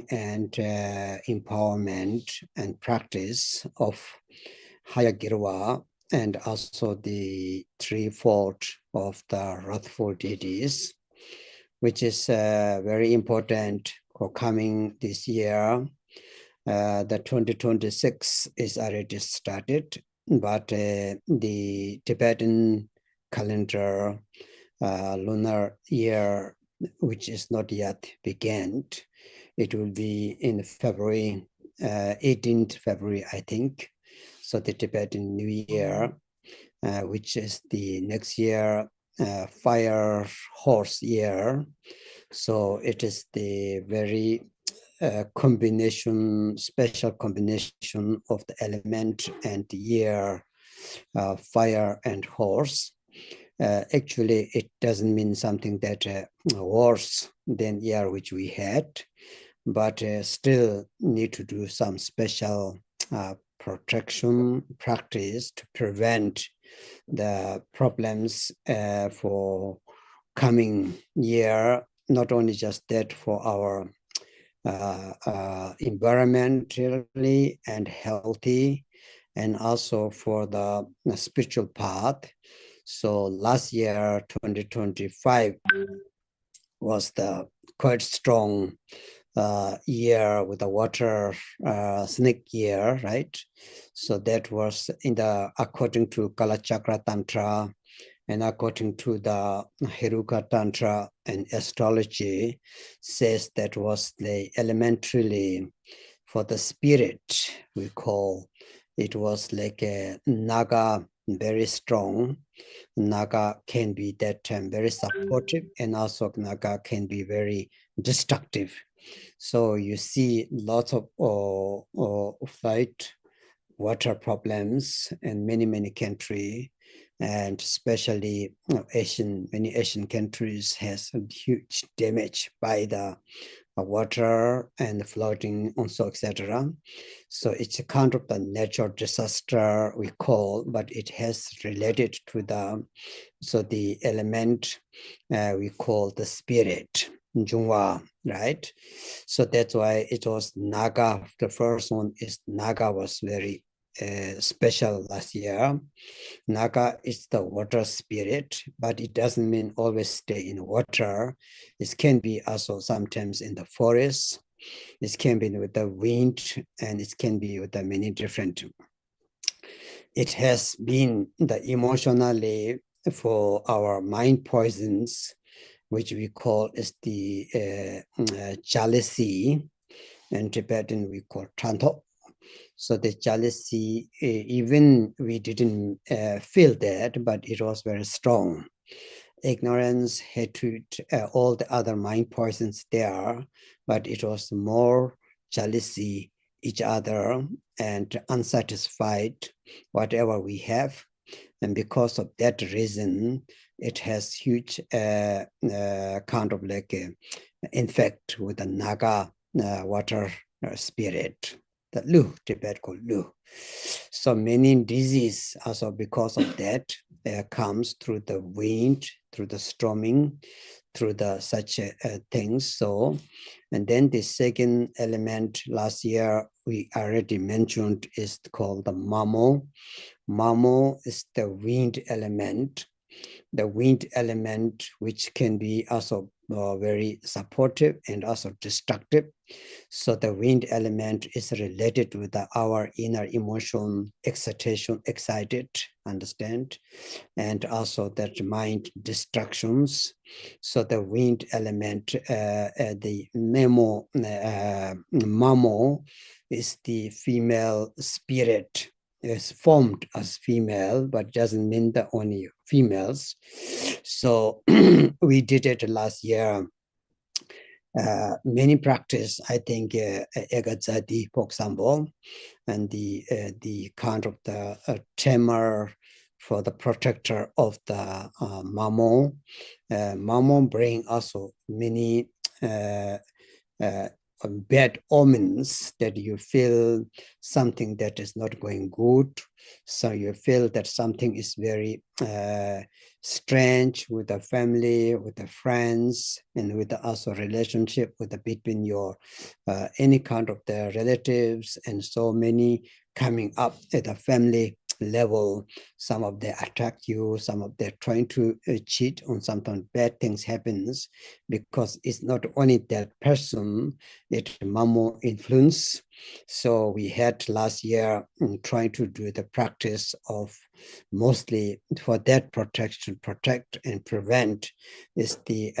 teaching and empowerment and practice of Hayagriva, and also the threefold of the wrathful deities, which is very important for coming this year. The 2026 is already started, but the Tibetan calendar lunar year, which is not yet began, it will be in February, 18th February, I think. So the Tibetan New Year, which is the next year, fire horse year. So it is the very combination, special combination of the element and the year, fire and horse. Actually, it doesn't mean something that worse than year which we had, but still need to do some special protection practice to prevent the problems for coming year, not only just that for our environmentally and healthy, and also for the spiritual path. So last year, 2025, was the quite strong year with the water snake year, right? So that was in the according to Kalachakra Tantra and according to the Heruka Tantra and astrology, says that was the elementarily for the spirit, we call it was like a Naga, very strong. Naga can be that time very supportive, and also Naga can be very destructive. So you see lots of fight, water problems in many countries, and especially many Asian countries has a huge damage by the water and flooding also, etc. So it's a kind of the natural disaster we call, but it has related to the, so the element we call the spirit, Jungwa, right? So that's why it was Naga. The first one is Naga was very special last year. Naga is the water spirit, but it doesn't mean always stay in water. It can be also sometimes in the forest. It can be with the wind, and it can be with the many different. It has been the emotionally for our mind poisons, which we call is the jealousy. In Tibetan, we call Tranto. So the jealousy, even we didn't feel that, but it was very strong. Ignorance, hatred, all the other mind poisons there, but it was more jealousy each other and unsatisfied whatever we have. And because of that reason, it has huge kind of like infect with the Naga water spirit. The Lu, Tibet called Lu. So many disease also because of that comes through the wind, through the storming, through the such things. So, and then the second element last year we already mentioned is called the Mamo. Mamo is the wind element. The wind element, which can be also very supportive and also destructive. So the wind element is related with our inner emotion, excitation, excited, understand, and also that mind distractions. So the wind element, the Mamo is the female spirit. Is formed as female, but doesn't mean the only females. So we did it last year. Many practice, I think, Egadzadi, for example, and the kind of the tamer for the protector of the Mamo. Mamo bring also many bad omens, that you feel something that is not going good. So you feel that something is very strange with the family, with the friends, and with the also relationship with the between your any kind of the relatives, and so many coming up at the family level. Some of them attack you, some of them trying to cheat on, sometimes bad things happens, because it's not only that person, it's Mamo influence. So we had last year trying to do the practice of mostly for that protection, protect and prevent, is the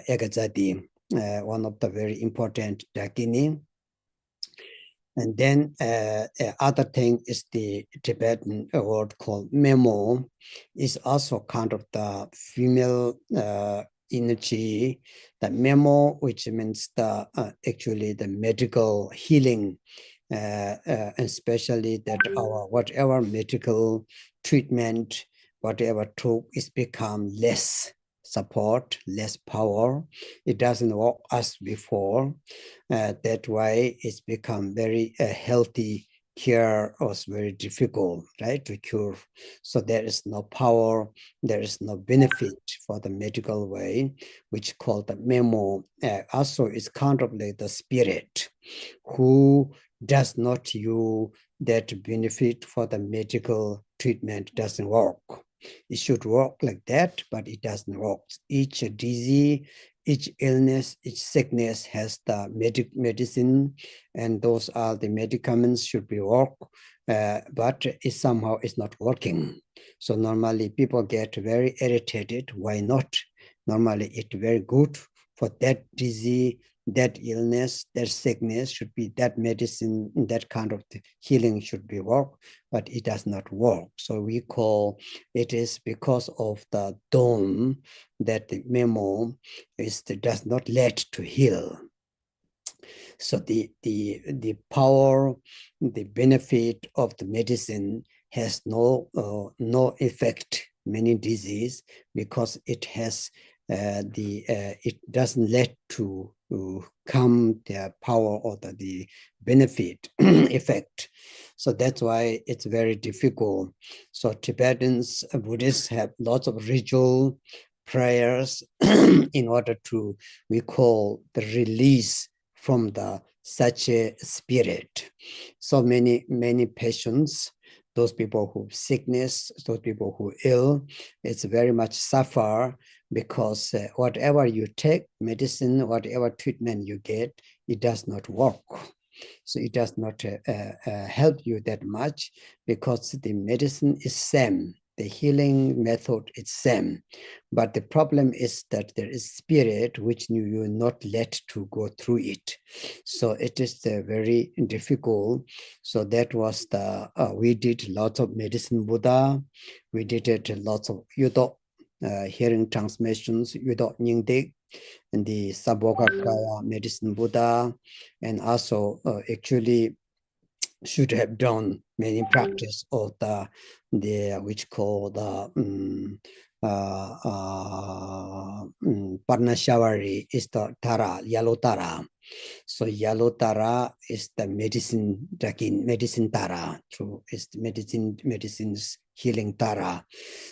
Egazadi, one of the very important Dakini. And then other thing is the Tibetan word called memo, is also kind of the female energy. The memo, which means the actually the medical healing, especially that our whatever medical treatment, whatever took, is become less support, less power. It doesn't work as before. That way it's become very healthy care was very difficult, right, to cure. So there is no power, there is no benefit for the medical way, which called the memo. Also it's kind of like the spirit who does not use that benefit for the medical treatment, doesn't work. It should work like that, but it doesn't work. Each disease, each illness, each sickness has the medicine, and those are the medicaments should be work, but it somehow is not working. So normally people get very irritated. Why not? Normally it's very good for that disease, that illness, that sickness should be that medicine, that kind of healing should be work, but it does not work. So we call it is because of the dome that the memo does not let to heal. So the power, the benefit of the medicine has no effect many disease, because it has it doesn't let to come the power or the benefit effect. So that's why it's very difficult. So Tibetans, Buddhists have lots of ritual prayers in order to, we call the release from the such a spirit. So many patients, those people who sickness, those people who ill, it's very much suffer, because whatever you take, medicine, whatever treatment you get, it does not work. So it does not help you that much, because the medicine is same. The healing method is same, but the problem is that there is spirit which you will not let to go through it. So it is very difficult. So that was the we did lots of medicine Buddha. We did it lots of Yudo hearing transmissions, Yudo Nyingdik, and the Sabokakaya medicine Buddha, and also actually should have done many practice of the which call the Parnashavari is the Tara, yellow Tara. So yellow Tara is the medicine, medicine Tara, through is the medicines healing Tara.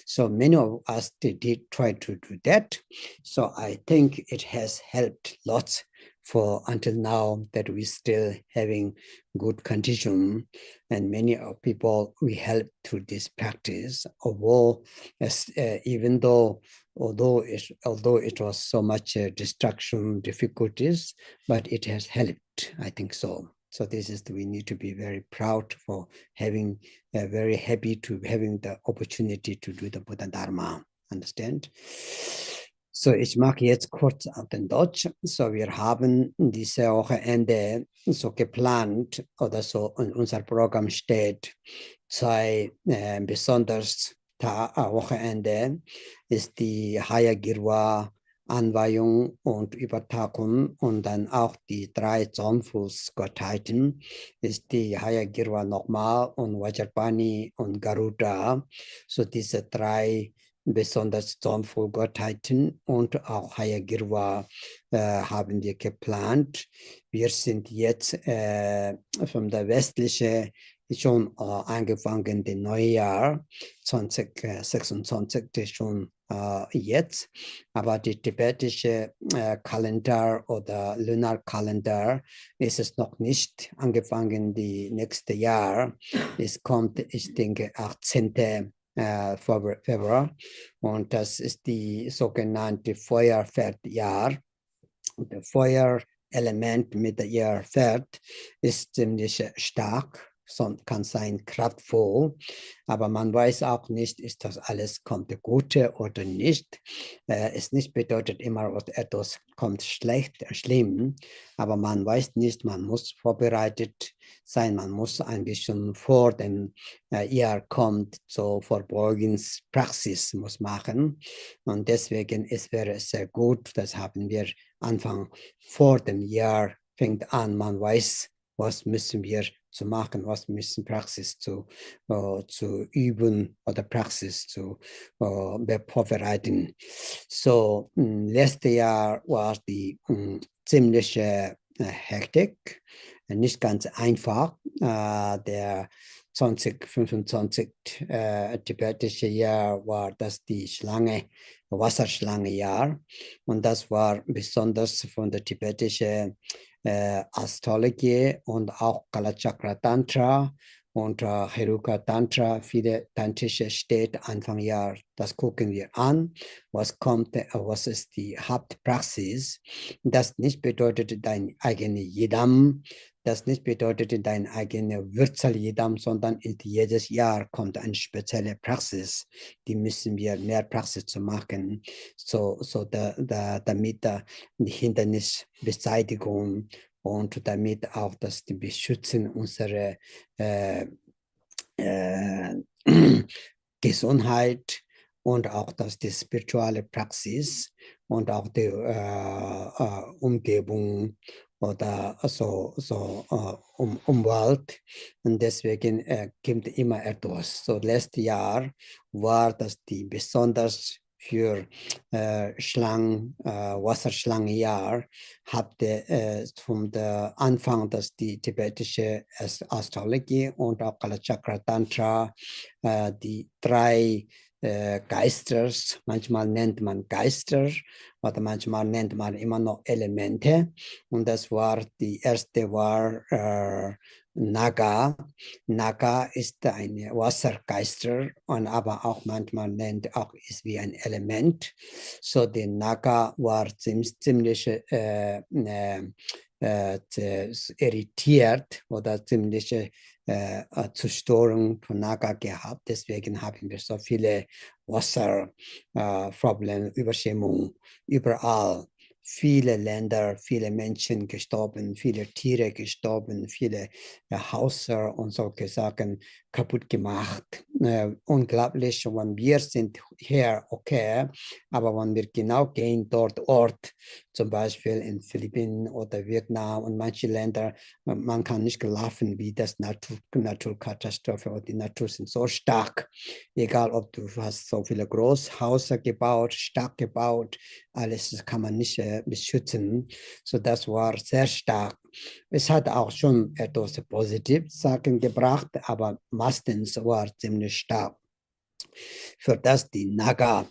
So many of us did try to do that. So I think it has helped lots for until now, that we still having good condition, and many of people we help through this practice. Although even though it was so much destruction difficulties, but it has helped, I think so. So this is, we need to be very proud for having, very happy to having the opportunity to do the Buddha Dharma. Understand? So ich mag jetzt kurz auf den Deutsch. So wir haben diese Wochenende so geplant, oder so in unser Programm steht, zwei besonders Wochenende ist die Hayagriva Anweihung und Übertragung, und dann auch die 3 Zornfußgottheiten ist die Hayagriva nochmal und Vajrapani und Garuda. So diese 3 besonders Zornvollgottheiten und auch Hayagriva haben wir geplant. Wir sind jetzt von der westlichen schon angefangen, das neue Jahr 2026 schon jetzt, aber die tibetische Kalender oder Lunarkalender ist es noch nicht angefangen, die nächste Jahr. Es kommt, ich denke, 18. Februar und das ist die sogenannte Feuerpferdjahr. Und das Feuerelement mit der Jahrpferd ist ziemlich stark, kann sein kraftvoll, aber man weiß auch nicht, ist das alles kommt Gute oder nicht. Es nicht bedeutet immer, etwas kommt schlimm, aber man weiß nicht, man muss vorbereitet sein, man muss ein bisschen vor dem Jahr kommt, so Verborgenspraxis muss machen und deswegen wäre es sehr gut, das haben wir Anfang vor dem Jahr fängt an, man weiß, was müssen wir zu machen, was müssen Praxis zu üben oder Praxis zu vorbereiten. So, letztes Jahr war die ziemliche Hektik, nicht ganz einfach. Der 2025 tibetische Jahr war das die Wasserschlange-Jahr und das war besonders von der tibetischen Astrologie und auch Kalachakra Tantra und Heruka Tantra, viele tantrische steht Anfang Jahr. Das gucken wir an. Was kommt, was ist die Hauptpraxis? Das nicht bedeutet dein eigenes Yidam, das nicht bedeutet dein eigenes Wurzel-Yidam, sondern jedes Jahr kommt eine spezielle Praxis. Die müssen wir mehr Praxis zu machen, damit die Hindernisbeseitigung und damit auch das die Beschützen unserer Gesundheit und auch das die spirituelle Praxis und auch die Umgebung oder Umwelt. Und deswegen kommt immer etwas. So letztes Jahr war das die besonders für Wasserschlangenjahr hatte vom der Anfang, dass die tibetische Astrologie und auch Kalachakra Tantra die drei Geister, manchmal nennt man Geister oder manchmal nennt man immer noch Elemente und das war die erste war Naga. Naga ist ein Wassergeister und aber auch manchmal nennt auch ist wie ein Element. So der Naga war ziemlich irritiert oder ziemliche Zerstörung von Naga gehabt. Deswegen haben wir so viele Wasserprobleme, Überschwemmung überall. Viele Länder, viele Menschen gestorben, viele Tiere gestorben, viele Häuser und solche Sachen kaputt gemacht. Unglaublich, wenn wir sind hier okay, aber wenn wir genau gehen dort Ort, zum Beispiel in Philippinen oder Vietnam und manche Länder, man kann nicht laufen, wie das Naturkatastrophe oder die Natur sind so stark. Egal, ob du hast so viele Großhäuser gebaut, stark gebaut, alles kann man nicht beschützen. So das war sehr stark. Es hat auch schon etwas positive Sachen gebracht, aber meistens war ziemlich stark. Für das die Naga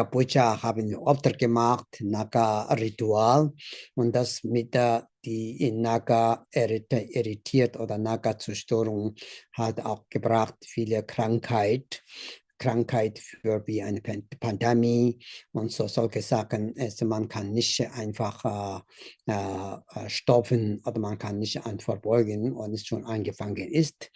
Puja haben wir Opfer gemacht, Naga-Ritual und das mit die Naga irritiert oder Naga-Zerstörung hat auch gebracht viele Krankheit für wie eine Pandemie und solche Sachen. Also man kann nicht einfach stoppen oder man kann nicht einfach beugen, wenn es schon angefangen ist.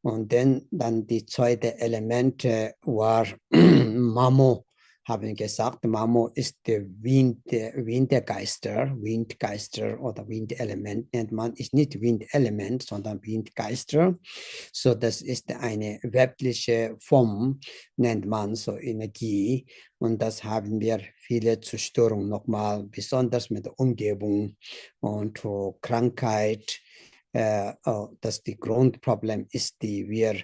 Und dann die zweite Elemente war Mamo, haben gesagt. Mamo ist der Windgeister oder Windelement nennt man. Ist nicht Windelement, sondern Windgeister. So, das ist eine weibliche Form, nennt man so Energie. Und das haben wir viele Zerstörungen nochmal, besonders mit der Umgebung und Krankheit. dass die Grundproblem ist, die wir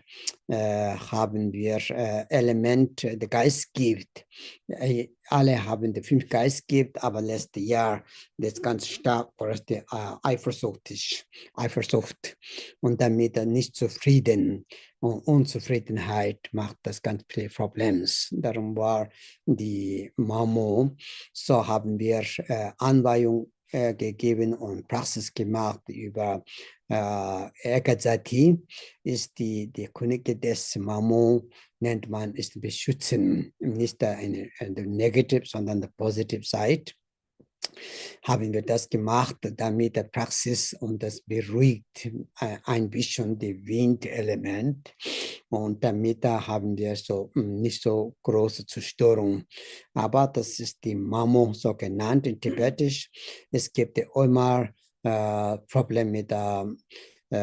haben Element, der Geist gibt. Alle haben die 5 Geist gibt, aber letztes Jahr das ganz stark war die Eifersucht und damit nicht zufrieden. Und Unzufriedenheit macht das ganz viele Problems. Darum war die Mamo, so haben wir Anweisung gegeben und Praxis gemacht über Ekadzati, ist die Könige des Mamo, nennt man, ist beschützen, nicht eine negative, sondern die positive Seite. Haben wir das gemacht, damit der Praxis und das beruhigt ein bisschen die Windelement und damit haben wir so nicht so große Zerstörung. Aber das ist die Mamo so genannt in Tibetisch. Es gibt immer Probleme mit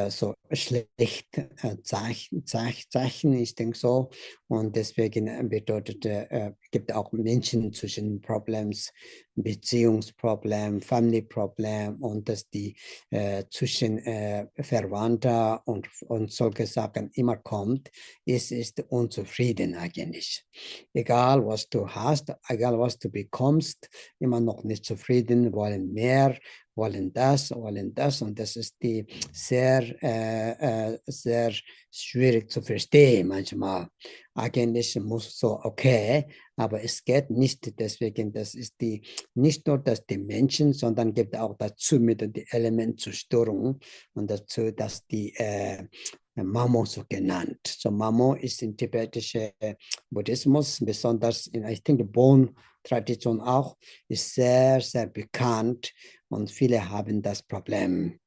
so schlecht Zeichen, ich denke so. Und deswegen bedeutet, gibt auch Menschen zwischen Problems, Beziehungsproblem, Family-Problem und dass die zwischen Verwandter und solche Sachen immer kommt, ist unzufrieden eigentlich. Egal was du hast, egal was du bekommst, immer noch nicht zufrieden, wollen mehr, wollen das und das ist die sehr schwierig zu verstehen manchmal. Eigentlich muss so okay, aber es geht nicht, deswegen das ist die nicht nur dass die Menschen, sondern gibt auch dazu mit dem Element Zerstörung und dazu, dass die Mamo so genannt. So Mamo ist im tibetischen Buddhismus, besonders in, ich denke, Bon-Tradition auch, ist sehr, sehr bekannt und viele haben das Problem.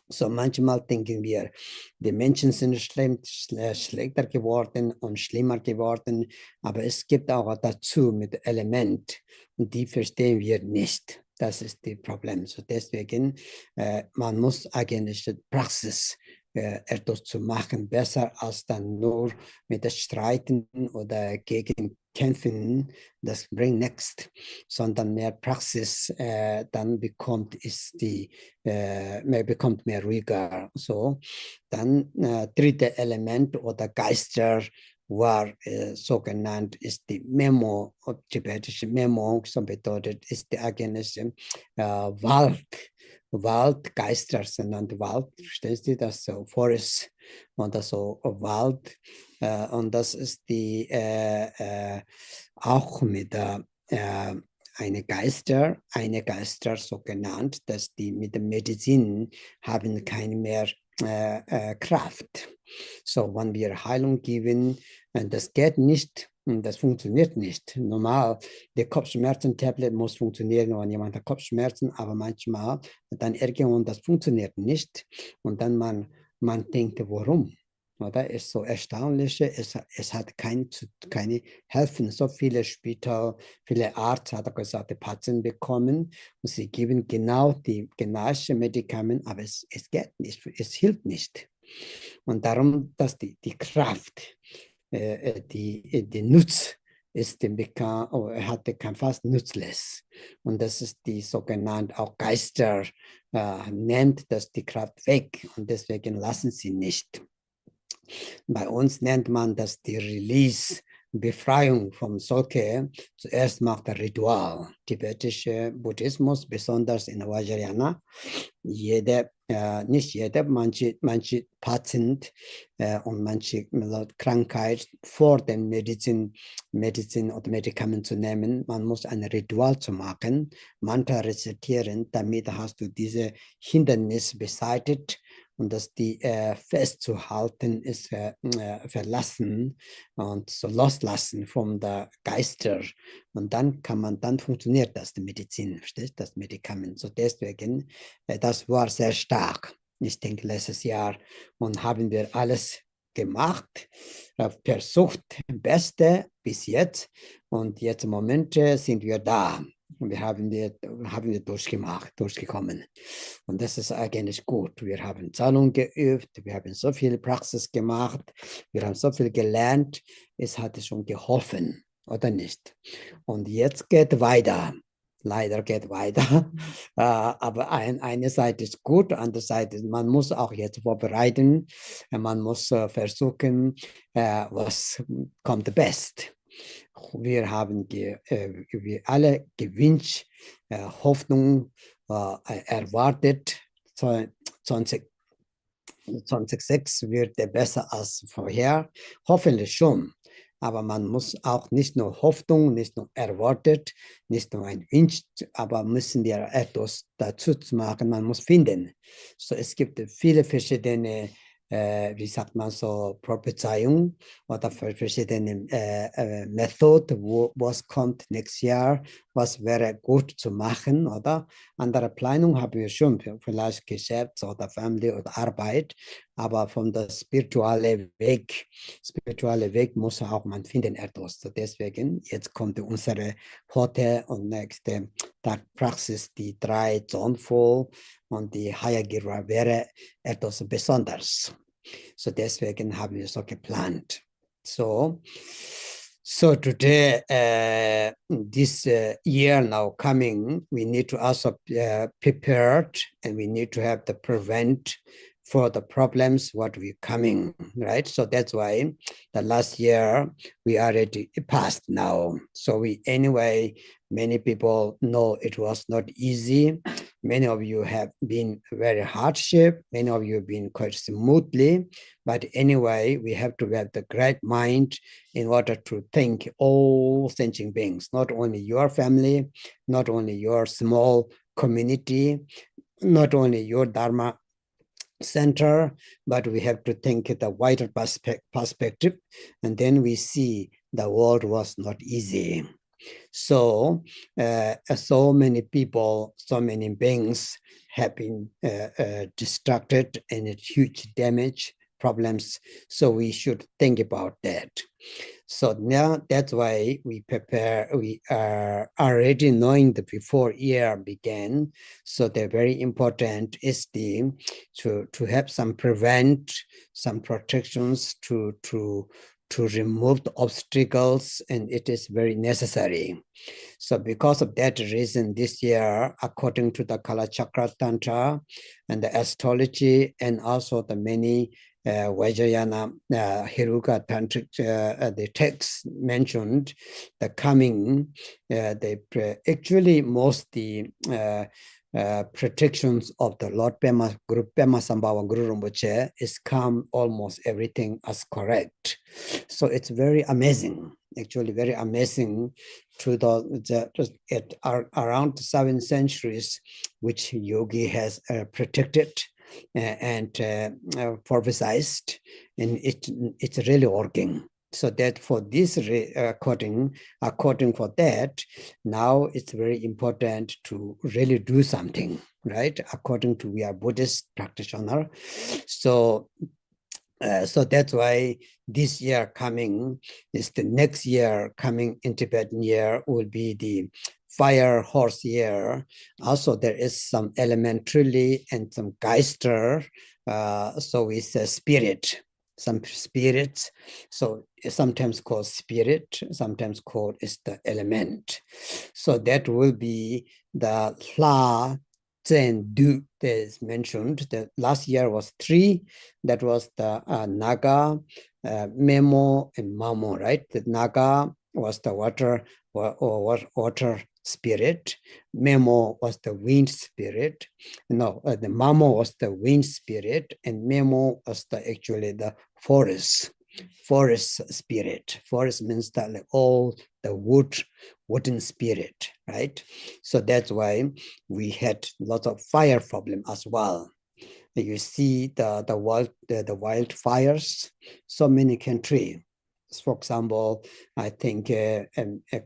So manchmal denken wir, die Menschen sind schlechter geworden und schlimmer geworden, aber es gibt auch dazu mit Element und die verstehen wir nicht. Das ist das Problem. So deswegen, man muss eigentlich die Praxis etwas zu machen, besser als dann nur mit das Streiten oder gegen Kämpfen, das bringt nichts, sondern mehr Praxis, dann bekommt bekommt mehr ruhiger. So, dann dritte Element oder Geister war so genannt, ist die Memo, tibetische Memo, so bedeutet, ist die eigentliche Waldgeister, sondern Wald, verstehst du das so, Forest oder so Wald, und das ist die auch mit eine Geister so genannt, dass die mit der Medizin haben keine mehr Kraft. So, wenn wir Heilung geben, das geht nicht und das funktioniert nicht. Normal, der Kopfschmerzen-Tablet muss funktionieren, wenn jemand hat Kopfschmerzen, aber manchmal dann irgendwann das funktioniert nicht und dann man denkt, warum? Oder ist so erstaunlich, es hat keine helfen. So viele Spital, viele Arzt hat gesagt, die Patienten bekommen und sie geben genau die gleichen Medikamente, aber es geht nicht, es hilft nicht. Und darum, dass die Kraft, die Nutz ist dem bekannt, hatte fast nutzlos. Und das ist die sogenannte auch Geister, nennt das die Kraft weg und deswegen lassen sie nicht. Bei uns nennt man das die Release, Befreiung vom Solke. Zuerst macht der Ritual. Tibetische Buddhismus, besonders in Vajrayana. Nicht jeder, manche Patient und manche Krankheit vor den Medizin oder Medikament zu nehmen. Man muss ein Ritual zu machen, Mantra rezitieren, damit hast du diese Hindernis beseitigt und dass die festzuhalten ist, verlassen und so loslassen von der Geister. Und dann funktioniert das, die Medizin, verstehst, das Medikament. So deswegen, das war sehr stark. Ich denke, letztes Jahr und haben wir alles gemacht, versucht, Beste bis jetzt. Und jetzt im Moment sind wir da. Und wir haben wir durchgekommen. Und das ist eigentlich gut. Wir haben Zahlung geübt, wir haben so viel Praxis gemacht, wir haben so viel gelernt. Es hat schon geholfen, oder nicht? Und jetzt geht weiter. leider geht weiter. Aber eine Seite ist gut, andere Seite, man muss auch jetzt vorbereiten. Man muss versuchen, was kommt best. Wir haben wir alle gewünscht, Hoffnung erwartet. 2026 wird besser als vorher. Hoffentlich schon. Aber man muss auch nicht nur Hoffnung, nicht nur erwartet, nicht nur ein Wunsch, aber müssen wir etwas dazu machen. Man muss finden. So, es gibt viele verschiedene, wie sagt man so, Prophezeiungen oder verschiedene Methoden, was kommt nächstes Jahr, was wäre gut zu machen, oder? Andere Planung haben wir schon, vielleicht Geschäft oder Familie oder Arbeit, aber von der spirituellen Weg muss auch man finden etwas. Deswegen, jetzt kommt unsere heute und nächste Tag Praxis, die 3 Zonful und die Hayagriva wäre etwas Besonderes. So deswegen haben wir so geplant. So today, this year now coming, we need to also prepared, and we need to have the prevent for the problems what we coming, right? So that's why the last year we already passed now. So anyway, many people know it was not easy. Many of you have been very hardship. Many of you have been quite smoothly. But anyway, we have to have the great mind in order to think all sentient beings, not only your family, not only your small community, not only your Dharma center, but we have to think the wider perspective, and then we see the world was not easy. So, so many people, so many beings have been distracted and huge damage problems. So we should think about that. So now that's why we prepare, we are already knowing the before year began. So the very important is to have some prevent, some protections to remove the obstacles, and it is very necessary. So because of that reason, this year, according to the Kala Chakra Tantra and the astrology, and also the many Vajrayana, Hiruka Tantric, the texts mentioned, the coming, actually most the predictions of the Lord Pema, Guru Pema Sambhava Guru Rinpoche is come almost everything as correct. So it's very amazing, actually very amazing to around 7 centuries, which Yogi has predicted and prophesized, and it's really working. So that for this according for that, now it's very important to really do something, right? According to we are Buddhist practitioner. So so that's why this year coming is the next year coming in Tibetan year will be the fire horse year. Also, there is some elementally and some geister. So it's a spirit, some spirits. So it's sometimes called spirit, sometimes called is the element. So that will be the Hla, Zen, Du that is mentioned. The last year was 3. That was the Naga, Memo, and Mamo, right? The Naga was the water spirit. Memo was the wind spirit. No, the Mamo was the wind spirit, and Memo was actually the forest spirit. Forest means that like all the wooden spirit, right? So that's why we had lots of fire problem as well. You see the wildfires, so many countries. For example, I think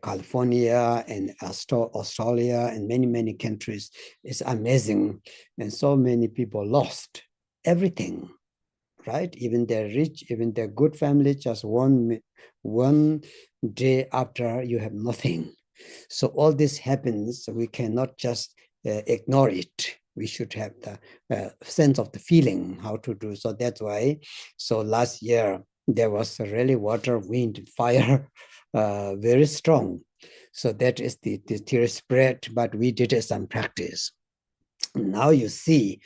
California and Australia and many countries is amazing, and so many people lost everything, right? Even they're rich, even they're good family, just one day after you have nothing. So all this happens, we cannot just ignore it. We should have the sense of the feeling how to do. So that's why, so last year, there was really water, wind, fire, very strong. So that is the theory spread, but we did some practice. Now you see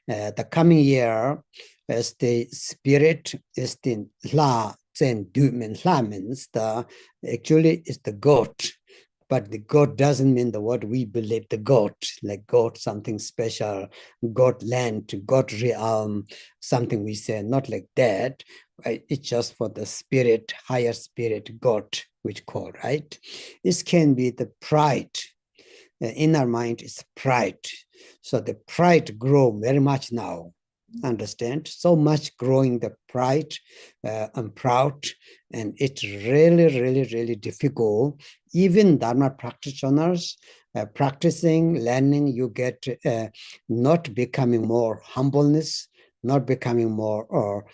the coming year, as the spirit is the La Zen Du means La means actually is the goat. But the God doesn't mean the word we believe, the God, like God, something special, God land, God realm, something we say, not like that. Right? It's just for the spirit, higher spirit, God, which call, right? This can be the pride. The inner mind is pride. So the pride grow very much now. Understand? So much growing the pride. I'm proud, and it's really, really, really difficult. Even Dharma practitioners practicing, learning, you get not becoming more humbleness, not becoming more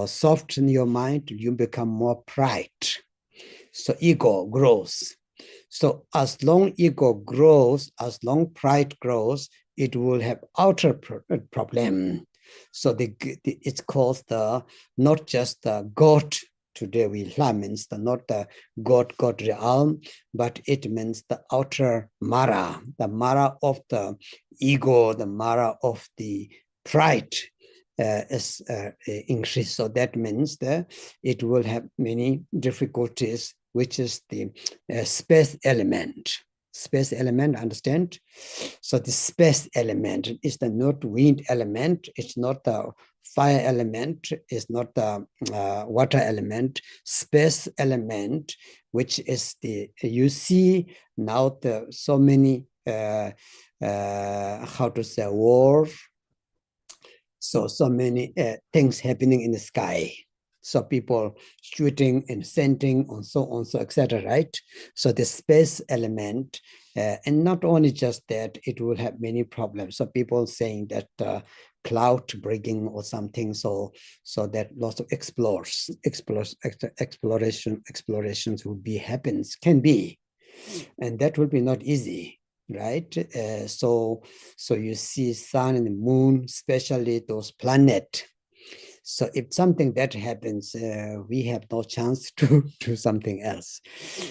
soft in your mind, you become more pride. So ego grows. So as long ego grows, as long pride grows, it will have outer problem. So it's called the not just the God. Today we means the not the God realm, but it means the outer Mara, the Mara of the ego, the Mara of the pride is increased. So that means that it will have many difficulties, which is the space element. Space element, understand? So the space element is the not wind element. It's not the fire element. It's not the water element. Space element, which is the, you see now the so many, how to say, war. So many things happening in the sky. So people shooting and sending and so on, so etc. Right? So the space element, and not only just that, it will have many problems. So people saying that cloud breaking or something. So that lots of explorations will be happens, can be, and that will be not easy. Right, so you see sun and the moon, especially those planets. So if something that happens, we have no chance to do something else.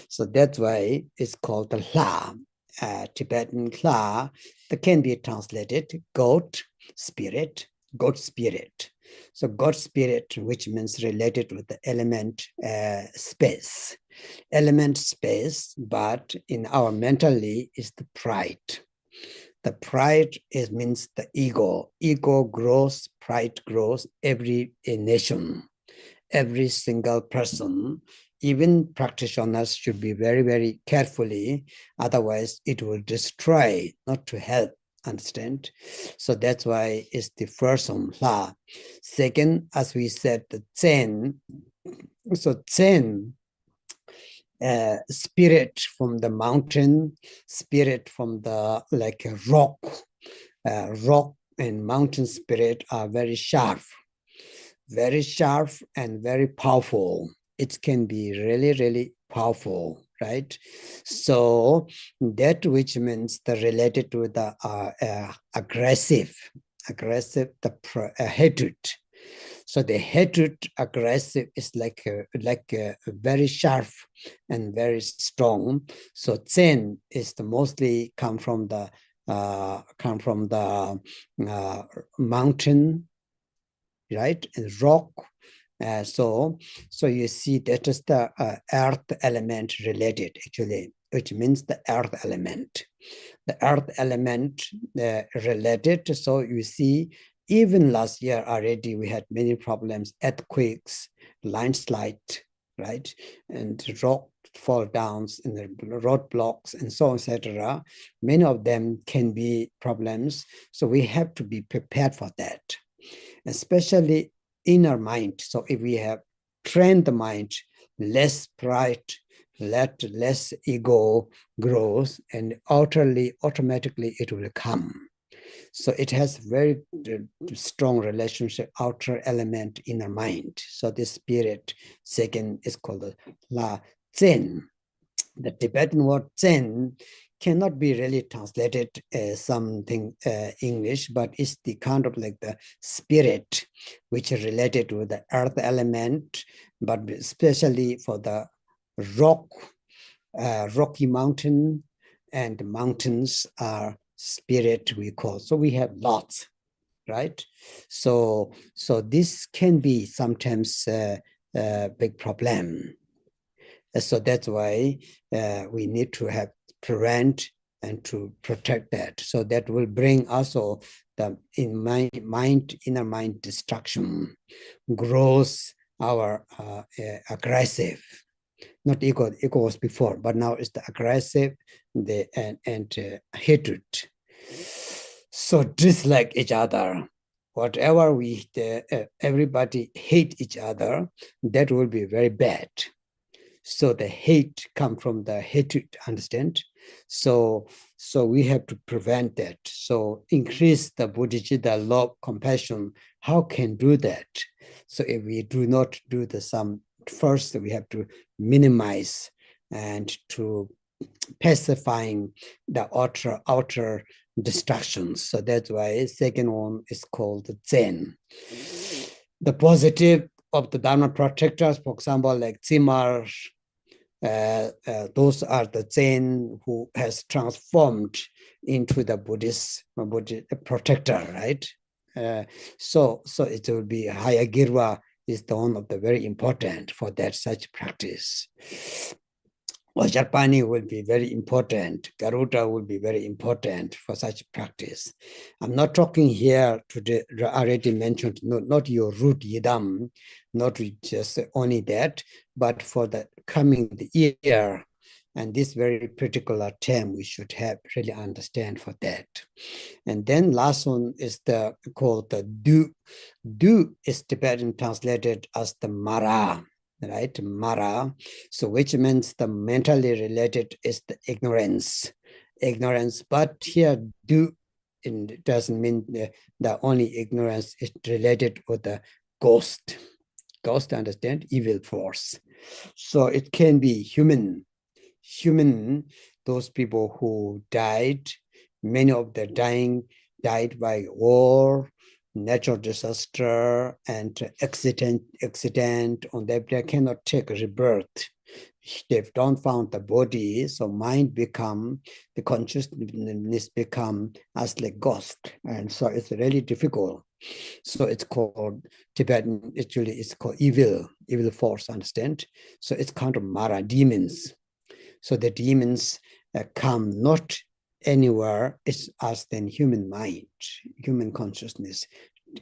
So that's why it's called the La, Tibetan La. That can be translated God spirit, God spirit. So God spirit, which means related with the element space. Element space, but in our mentally is the pride. The pride means the ego. Ego grows, pride grows, every nation, every single person, even practitioners should be very, very carefully, otherwise it will destroy, not to help. Understand? So that's why it's the first law. Second, as we said, the Zen. So Zen, spirit from the mountain, spirit from the like a rock. Rock and mountain spirit are very sharp and very powerful. It can be really, really powerful, right? So that which means the related to the aggressive, the hatred. So the hatred, aggressive is like very sharp and very strong. So Zen is the mostly come from the mountain, right, and rock. So you see that is the earth element related actually, which means the earth element. The earth element related. So you see, even last year already we had many problems, earthquakes, landslide, right, and rock fall downs and the roadblocks and so on, etc. Many of them can be problems. So we have to be prepared for that, especially inner mind. So if we have trained the mind, less pride, less ego grows, and automatically it will come. So it has very strong relationship, outer element, inner mind. So this spirit, second, is called La Zen. The Tibetan word Zen cannot be really translated as something English, but it's the kind of like the spirit which is related to the earth element, but especially for the rock Rocky Mountain, and mountains are spirit, we call. So we have lots, right? So this can be sometimes a big problem. So that's why we need to have prevent and to protect that. So that will bring also the inner mind destruction, grows our aggressive, not ego. Ego was before, but now it's the aggressive, and hatred. So dislike each other. Whatever everybody hate each other, that will be very bad. So the hate come from the hatred, understand? So we have to prevent that. So increase the bodhicitta, love, compassion. How can do that? So if we do not do the sum, first we have to minimize and to pacifying the outer distractions. So that's why second one is called Zen. The positive of the Dharma protectors, for example, like Tsimar, those are the Zen who has transformed into the Buddhist protector, right? So it will be Hayagriva is the one of the very important for that such practice. Vajrapani will be very important. Garuda will be very important for such practice. I'm not talking here today, already mentioned, not your root yidam, not just only that, but for the coming year. And this very particular term we should have really understand for that. And then last one is called the du. Du is Tibetan translated as the Mara, right? Mara. So which means the mentally related is the ignorance. But here du it doesn't mean the only ignorance is related with the ghost. Ghost, understand? Evil force. So it can be human, those people who died, many of the dying died by war, natural disaster, and accident on that they cannot take rebirth. They don't found the body, so mind become, the consciousness become as like ghost, and so it's really difficult. So it's called Tibetan, actually it's called evil force, understand? So it's kind of Mara, demons. So the demons come not anywhere, it's us than human mind, human consciousness.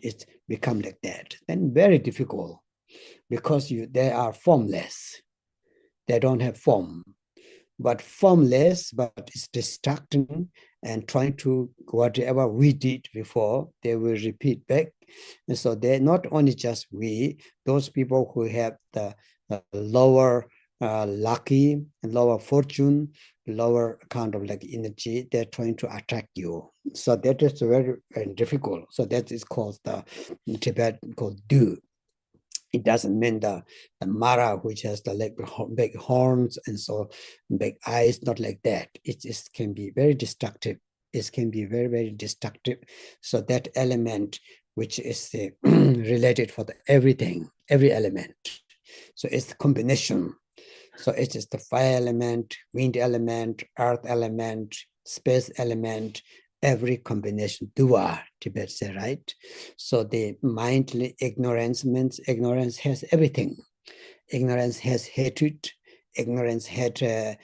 It's become like that. Then very difficult because they are formless. They don't have form, but formless, but it's distracting and trying to, whatever we did before, they will repeat back. And so they're not only just we, those people who have the lower lucky, lower fortune, lower kind of like energy, they're trying to attack you. So that is very, very difficult. So that is called the Tibetan called Du. It doesn't mean the Mara, which has the like big horns and so big eyes, not like that. It just can be very destructive. It can be very, very destructive. So that element, which is related for everything, every element. So it's the combination. So it is the fire element, wind element, earth element, space element, every combination, dua, Tibet say, right? So the mindly ignorance means ignorance has everything. Ignorance has hatred, ignorance has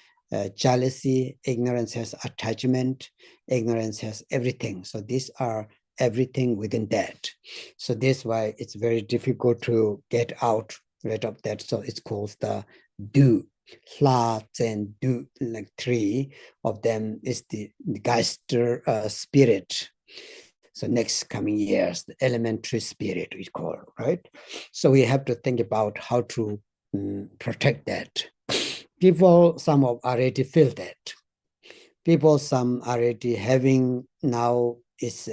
jealousy, ignorance has attachment, ignorance has everything. So these are everything within that. So that's why it's very difficult to get rid of that. So it's called the Du. Hla and Du, like three of them is the Geister spirit. So next coming years, the elementary spirit we call, right? So we have to think about how to protect that. People, some of already feel that. People, some already having now is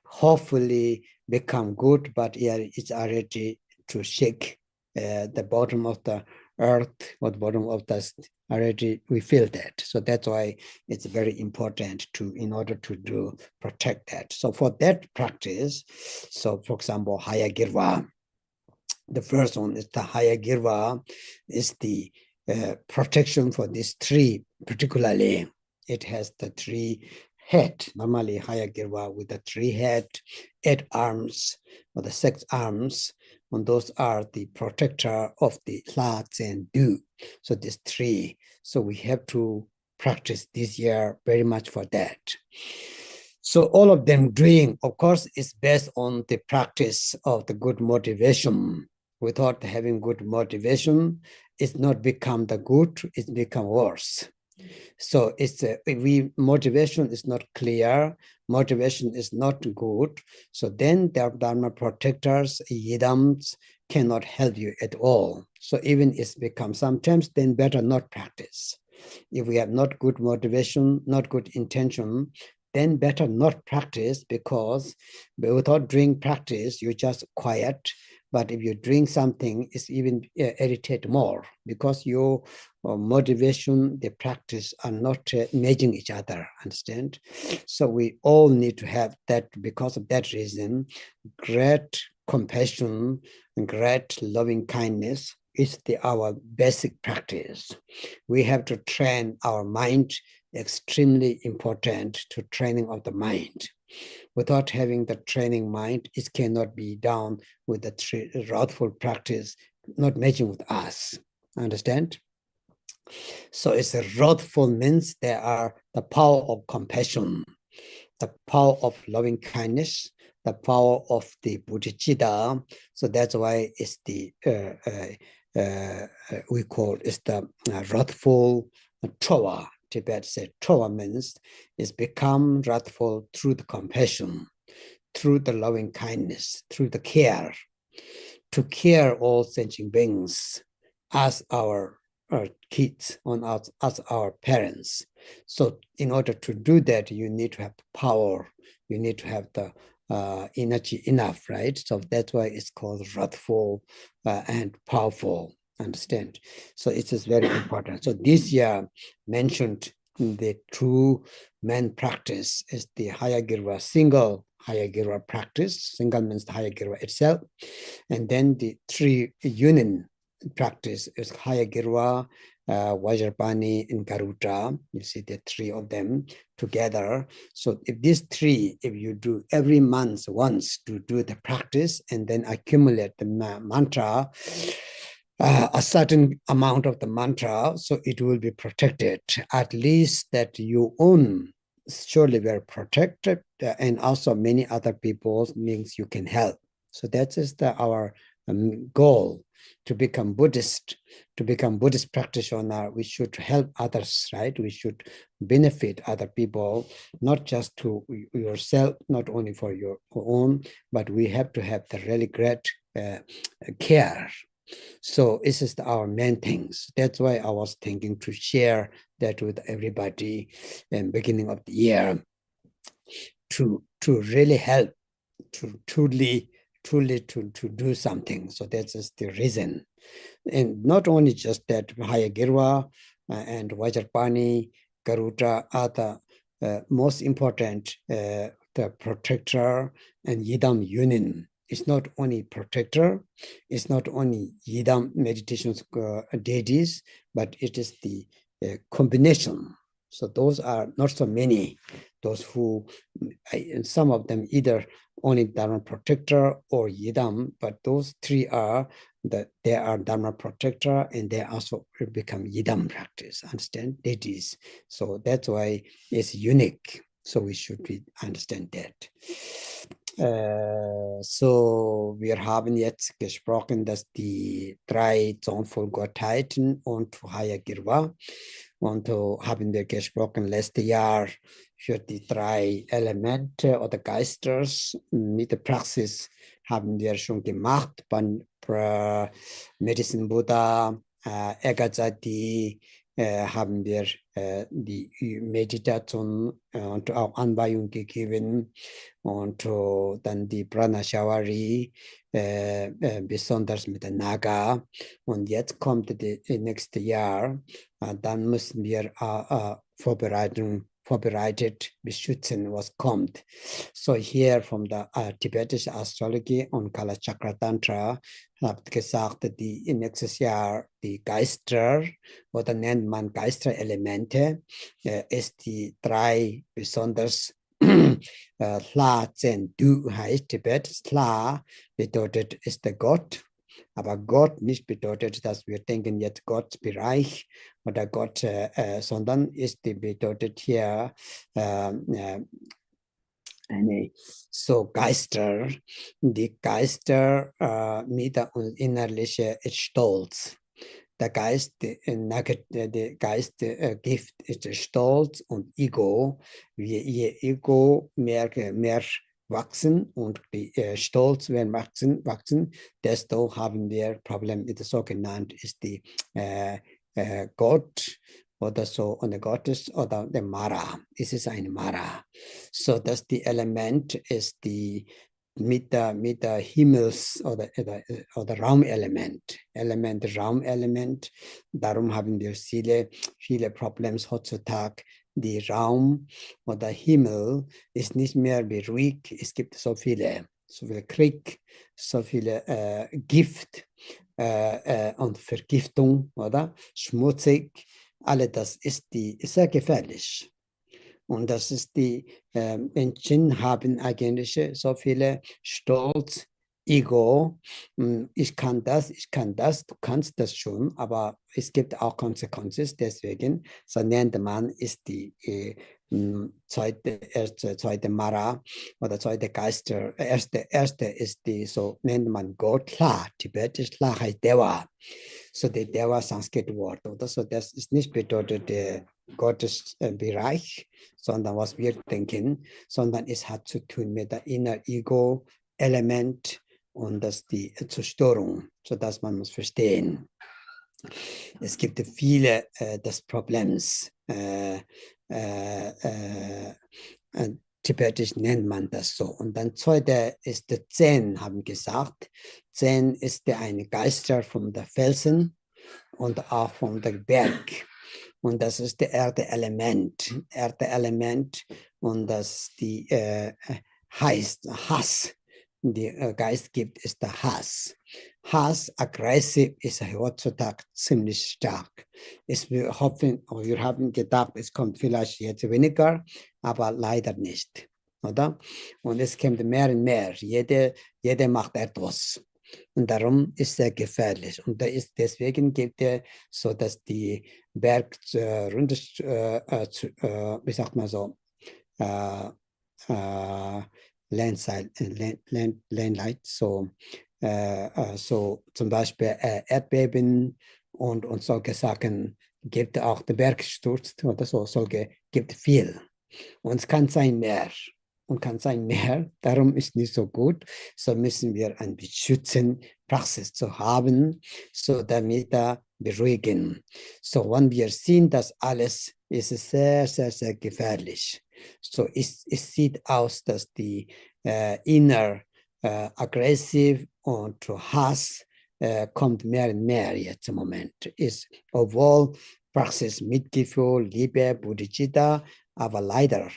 hopefully become good, but yeah, it's already to shake the bottom of the earth or the bottom of the already we feel that. So that's why it's very important to, in order to protect that. So for that practice, so for example, Hayagriva, the first one is the Hayagriva is the protection for this tree, particularly. It has the three head, normally Hayagriva with the three head, 8 arms, or the 6 arms, and those are the protector of the clouds and dew. So these 3. So we have to practice this year very much for that. So all of them doing, of course, is based on the practice of the good motivation. Without having good motivation, it's not become the good, it's become worse. So it's motivation is not clear, motivation is not good. So then the Dharma protectors, yidams, cannot help you at all. So even it's become sometimes, then better not practice. If we have not good motivation, not good intention, then better not practice, because without doing practice, you just quiet. But if you drink something, it's even irritate more, because your motivation, the practice are not matching each other, understand? So we all need to have that. Because of that reason, great compassion and great loving kindness is our basic practice. We have to train our mind, extremely important to training of the mind. Without having the training mind, it cannot be done with the wrathful practice, not matching with us. Understand? So it's a wrathful means there are the power of compassion, the power of loving kindness, the power of the bodhicitta. So that's why it's the we call it's the wrathful Towa. Tibet said Towa means it's become wrathful through the compassion, through the loving kindness, through the care, to care all sentient beings as our kids, as our parents. So in order to do that, you need to have power, you need to have the energy enough, right? So that's why it's called wrathful and powerful. Understand? So it is very important. So this year mentioned the two main practice is the Hayagriva, single Hayagriva practice. Single means the Hayagriva itself. And then the 3 union practice is Hayagriva, Vajrapani, and Garuda. You see the 3 of them together. So if these 3, if you do every month once to do the practice and then accumulate the mantra, a certain amount of the mantra, so it will be protected. At least that you own surely were protected, and also many other people means you can help. So that is our goal, to become Buddhist, practitioner. We should help others, right? We should benefit other people, not just to yourself, not only for your own, but we have to have the really great care. So this is our main things. That's why I was thinking to share that with everybody in beginning of the year, to really help, to truly to do something. So that is the reason. And not only just that, Hayagriva and Vajrapani, Garuda are the most important, the protector and Yidam union. It's not only protector, it's not only Yidam meditations deities, but it is the combination. So those are not so many, those who, some of them either only Dharma protector or Yidam, but those 3 are that they are Dharma protector and they also become Yidam practice, understand, deities. So that's why it's unique. So we should understand that. So wir haben jetzt gesprochen, dass die 3 Zornvollgottheiten und Hayagriva, und haben wir gesprochen letztes Jahr für die 3 Elemente oder Geisters. Mit der Praxis haben wir schon gemacht, beim Medicine Buddha, Ekazati, haben wir die Meditation und auch Anweisung gegeben, und dann die Pranashawari, besonders mit der Naga. Und jetzt kommt das nächste Jahr, dann müssen wir Vorbereitung vorbereitet, beschützen, was kommt. So hier von der tibetische Astrologie und Kala Chakra Tantra habt gesagt, die nächstes Jahr die Geister oder nennt man Geisterelemente, ist die 3 besonders La Zen Du heißt Tibet. La bedeutet ist der Gott, aber Gott nicht bedeutet, dass wir denken jetzt Gottbereich oder Gott, sondern bedeutet hier eine so Geister, die Geister mit der innerlichen Stolz. Der Geist, der Geist Gift ist Stolz und Ego. Je Ego mehr wachsen und die Stolz werden wachsen, desto haben wir Problem mit so genannt ist die Gott oder so und Gottes oder der Mara. Es ist ein Mara. So dass die Element ist die mit der Himmels- oder Raumelement, Raumelement. Darum haben wir viele Probleme heutzutage. Die Raum oder Himmel ist nicht mehr beruhigt. Es gibt so viel Krieg, so viele Gift und Vergiftung, oder? Schmutzig. Alle das ist sehr gefährlich. Und das ist die Menschen haben eigentlich so viele Stolz, Ego. Ich kann das, du kannst das schon, aber es gibt auch Konsequenzen. Deswegen, so nennt man, ist die zweite Mara oder zweite Geister. Erste ist die, so nennt man Gott, Kla, tibetisch, Kla heißt Deva. So der Deva Sanskrit-Wort. Oder so, das ist nicht bedeutet der Gottesbereich, sondern was wir denken, sondern es hat zu tun mit der Inner Ego-Element und das die Zerstörung, sodass man muss verstehen. Es gibt viele des Problems. Tibetisch nennt man das so. Und dann zweite ist der Zen, haben gesagt. Zen ist ein Geister von der Felsen und auch von der Berg. Und das ist der Erde-Element. Erde-Element und das die heißt Hass. Die Geist gibt, ist der Hass. Hass, aggressiv, ist heutzutage ziemlich stark. Wir haben gedacht, es kommt vielleicht jetzt weniger, aber leider nicht. Oder? Und es kommt mehr und mehr. Jeder macht etwas. Und darum ist es sehr gefährlich. Und deswegen gibt es so, dass die Berg wie sagt man so, Landlight, so zum Beispiel Erdbeben und solche Sachen gibt auch der Bergsturz oder so, gibt viel. Und es kann sein mehr. Und kann sein mehr, darum ist nicht so gut. So müssen wir eine beschützende Praxis zu haben, so damit beruhigen. So, wenn wir sehen, dass alles ist sehr, sehr, sehr gefährlich. So, es sieht aus, dass die inner aggressiv und Hass kommt mehr und mehr jetzt im Moment. Obwohl Praxis Mitgefühl, Liebe, Bodhicitta, aber leider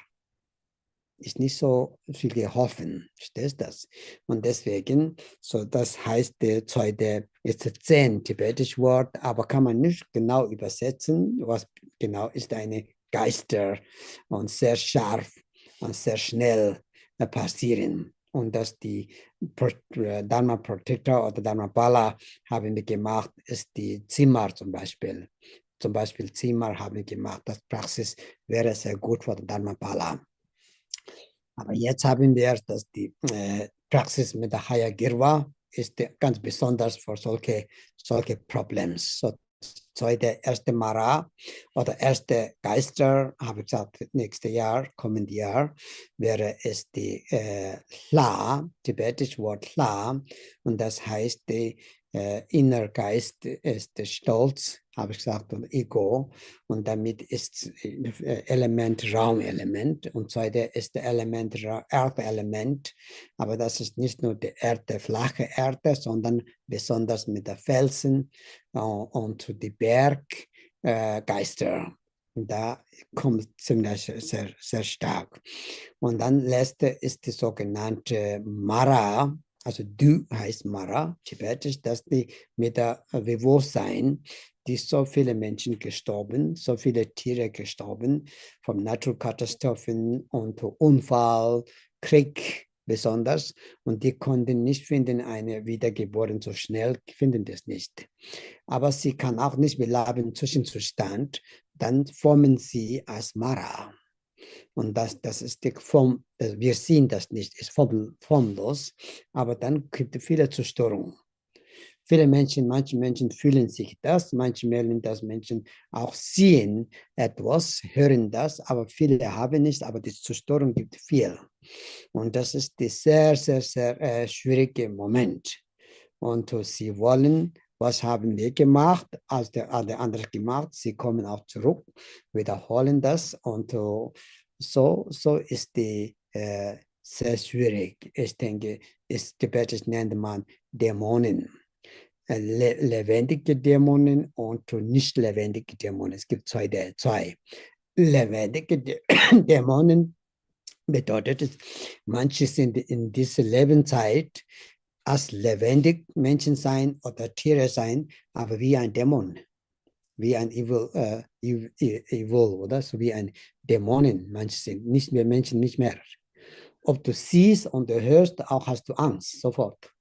ist nicht so viel geholfen. Verstehst du das? Und deswegen, so das heißt, der zweite ist Zen, tibetisches Wort, aber kann man nicht genau übersetzen. Was genau ist eine Geister und sehr scharf und sehr schnell passieren. Und dass die Dharma Protector oder Dharma Bala haben wir gemacht, ist die Zimmer zum Beispiel. Zum Beispiel Zimmer haben wir gemacht. Das Praxis wäre sehr gut für den Dharma Bala. Aber jetzt haben wir, dass die Praxis mit der Hayagriva ist ganz besonders für solche Probleme. So, erste Mara oder erste Geister, habe ich gesagt, nächstes Jahr, kommende Jahr, wäre es die La, tibetische Wort La, und das heißt, die Innergeist ist der Stolz, habe ich gesagt, und Ego, und damit ist Element Raumelement, und zweite ist der Element Erdelement, aber das ist nicht nur die Erde, flache Erde, sondern besonders mit der Felsen und die Berggeister. Da kommt ziemlich sehr, sehr stark. Und dann letzte ist die sogenannte Mara, also Du heißt Mara, tibetisch, dass die mit der Bewusstsein, die so viele Menschen gestorben, so viele Tiere gestorben, von Naturkatastrophen und Unfall, Krieg besonders, und die konnten nicht finden, eine Wiedergeboren so schnell, finden das nicht. Aber sie kann auch nicht bleiben im Zwischenzustand, dann formen sie als Mara. Und das ist die Form, wir sehen das nicht, ist formlos, aber dann gibt es viele Zerstörungen. Manche Menschen fühlen sich das, manche merken, dass Menschen auch sehen etwas, hören das, aber viele haben nicht, aber die Zerstörung gibt viel. Und das ist der sehr, sehr, sehr schwierige Moment. Und sie wollen, was haben wir gemacht, als der andere gemacht, sie kommen auch zurück, wiederholen das, und so ist die sehr schwierig. Ich denke, tibetisch nennt man Dämonen. Lebendige Dämonen und nicht lebendige Dämonen. Es gibt zwei. Lebendige Dämonen bedeutet es, manche sind in dieser Lebenszeit als lebendig Menschen sein oder Tiere sein, aber wie ein Dämon, wie ein Evil, oder so wie ein Dämonen. Manche sind nicht mehr Menschen, nicht mehr. Ob du siehst und du hörst, auch hast du Angst, sofort.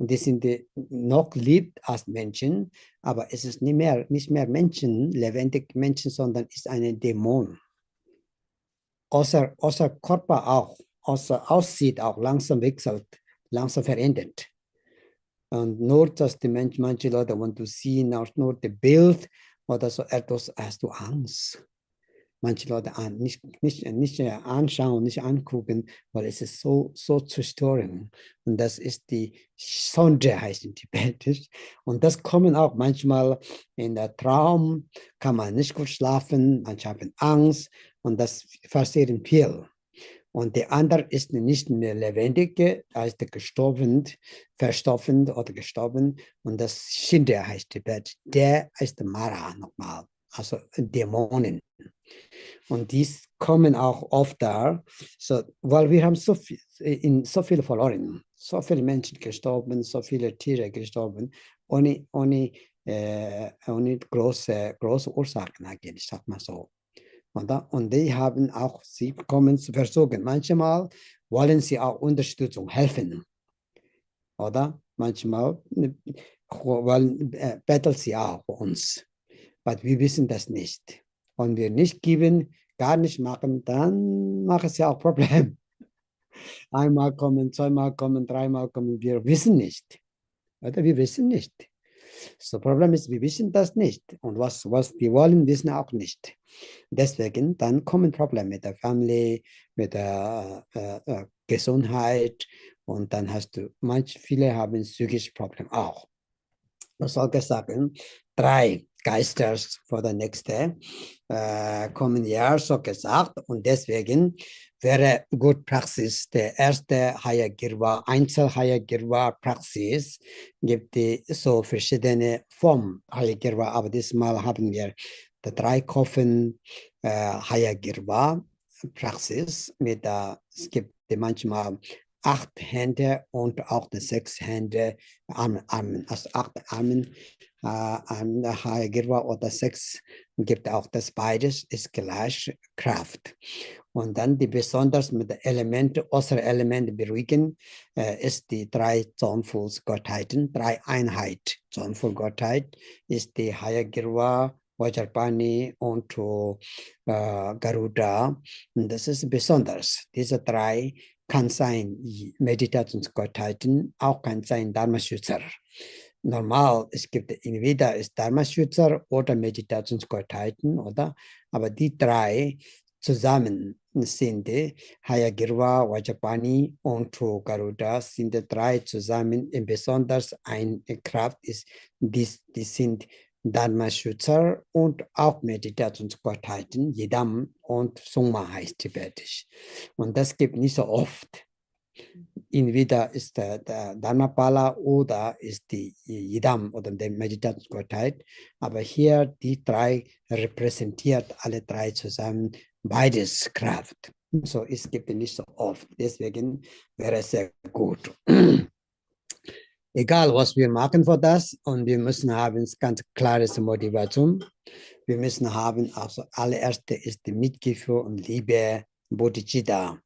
Und die sind noch lieb als Menschen, aber es ist nicht mehr Menschen, lebendig Menschen, sondern ist ein Dämon. Außer Körper auch, außer aussieht auch, langsam wechselt, langsam verändert. Und nur, dass die manche Leute, wenn du siehst, nur das Bild oder so etwas, hast du Angst. Manche Leute nicht anschauen, nicht angucken, weil es ist so zerstörend. Und das ist die Sonde, heißt in Tibetisch. Und das kommen auch manchmal in der Traum, kann man nicht gut schlafen, manche haben Angst, und das passiert viel. Und der andere ist nicht mehr lebendig, da ist gestorben, verstoffen oder gestorben. Und das Shinde heißt Tibet. Der ist Mara nochmal, also Dämonen. Und dies kommen auch oft da, so, weil wir haben so viel verloren, so viele Menschen gestorben, so viele Tiere gestorben, ohne große Ursachen eigentlich, sag mal so. Und die haben auch, sie kommen zu versuchen. Manchmal wollen sie auch Unterstützung helfen, oder? Manchmal betteln sie auch für uns. Aber wir wissen das nicht. Und wir nicht geben, gar nicht machen, dann macht es ja auch Probleme. Einmal kommen, zweimal kommen, dreimal kommen, wir wissen nicht. Oder wir wissen nicht. Das Problem ist, wir wissen das nicht. Und was wir wollen, wissen auch nicht. Deswegen, dann kommen Probleme mit der Familie, mit der Gesundheit, und dann hast du, viele haben psychische Probleme auch. Ich soll sagen, 3 Geister für das nächste kommende Jahr, so gesagt. Und deswegen wäre gut Praxis, der erste Hayagriva, Einzel-Hayagriva-Praxis, gibt es so verschiedene Formen Hayagriva, aber diesmal haben wir die 3 Koffen Hayagriva-Praxis. Es gibt manchmal 8 Hände und auch 6 Hände, Armen, also 8 Armen an Hayagriva oder 6, gibt auch das beides, ist gleich Kraft. Und dann die besonders mit den Elementen, äußeren Elemente beruhigen, ist die 3 Zornfußgottheiten, 3 Einheit. Zornfußgottheit ist die Hayagriva, Vajrapani und Garuda. Und das ist besonders. Diese 3 kann sein Meditationsgottheiten, auch kann sein Dharma-Schützer. Normal, es gibt entweder ist Dharma-Schützer oder Meditationsgottheiten, oder? Aber die 3 zusammen sind Hayagriva, Vajrapani und Garuda sind die 3 zusammen. Besonders eine Kraft ist, die sind Dharma-Schützer und auch Meditationsgottheiten, Yidam und Sungma heißt tibetisch. Und das gibt nicht so oft. in Veda is the Dharmapala, Oda is the Yidam oder der Meditationsgottheit. Aber hier die drei repräsentiert alle drei zusammen beides Kraft. So es gibt nicht so oft. Deswegen wäre es sehr gut. Egal, was wir machen für das, und wir müssen haben ganz klares Motivation. Wir müssen haben, also allererste ist die Mitgefühl und Liebe, Bodhicitta.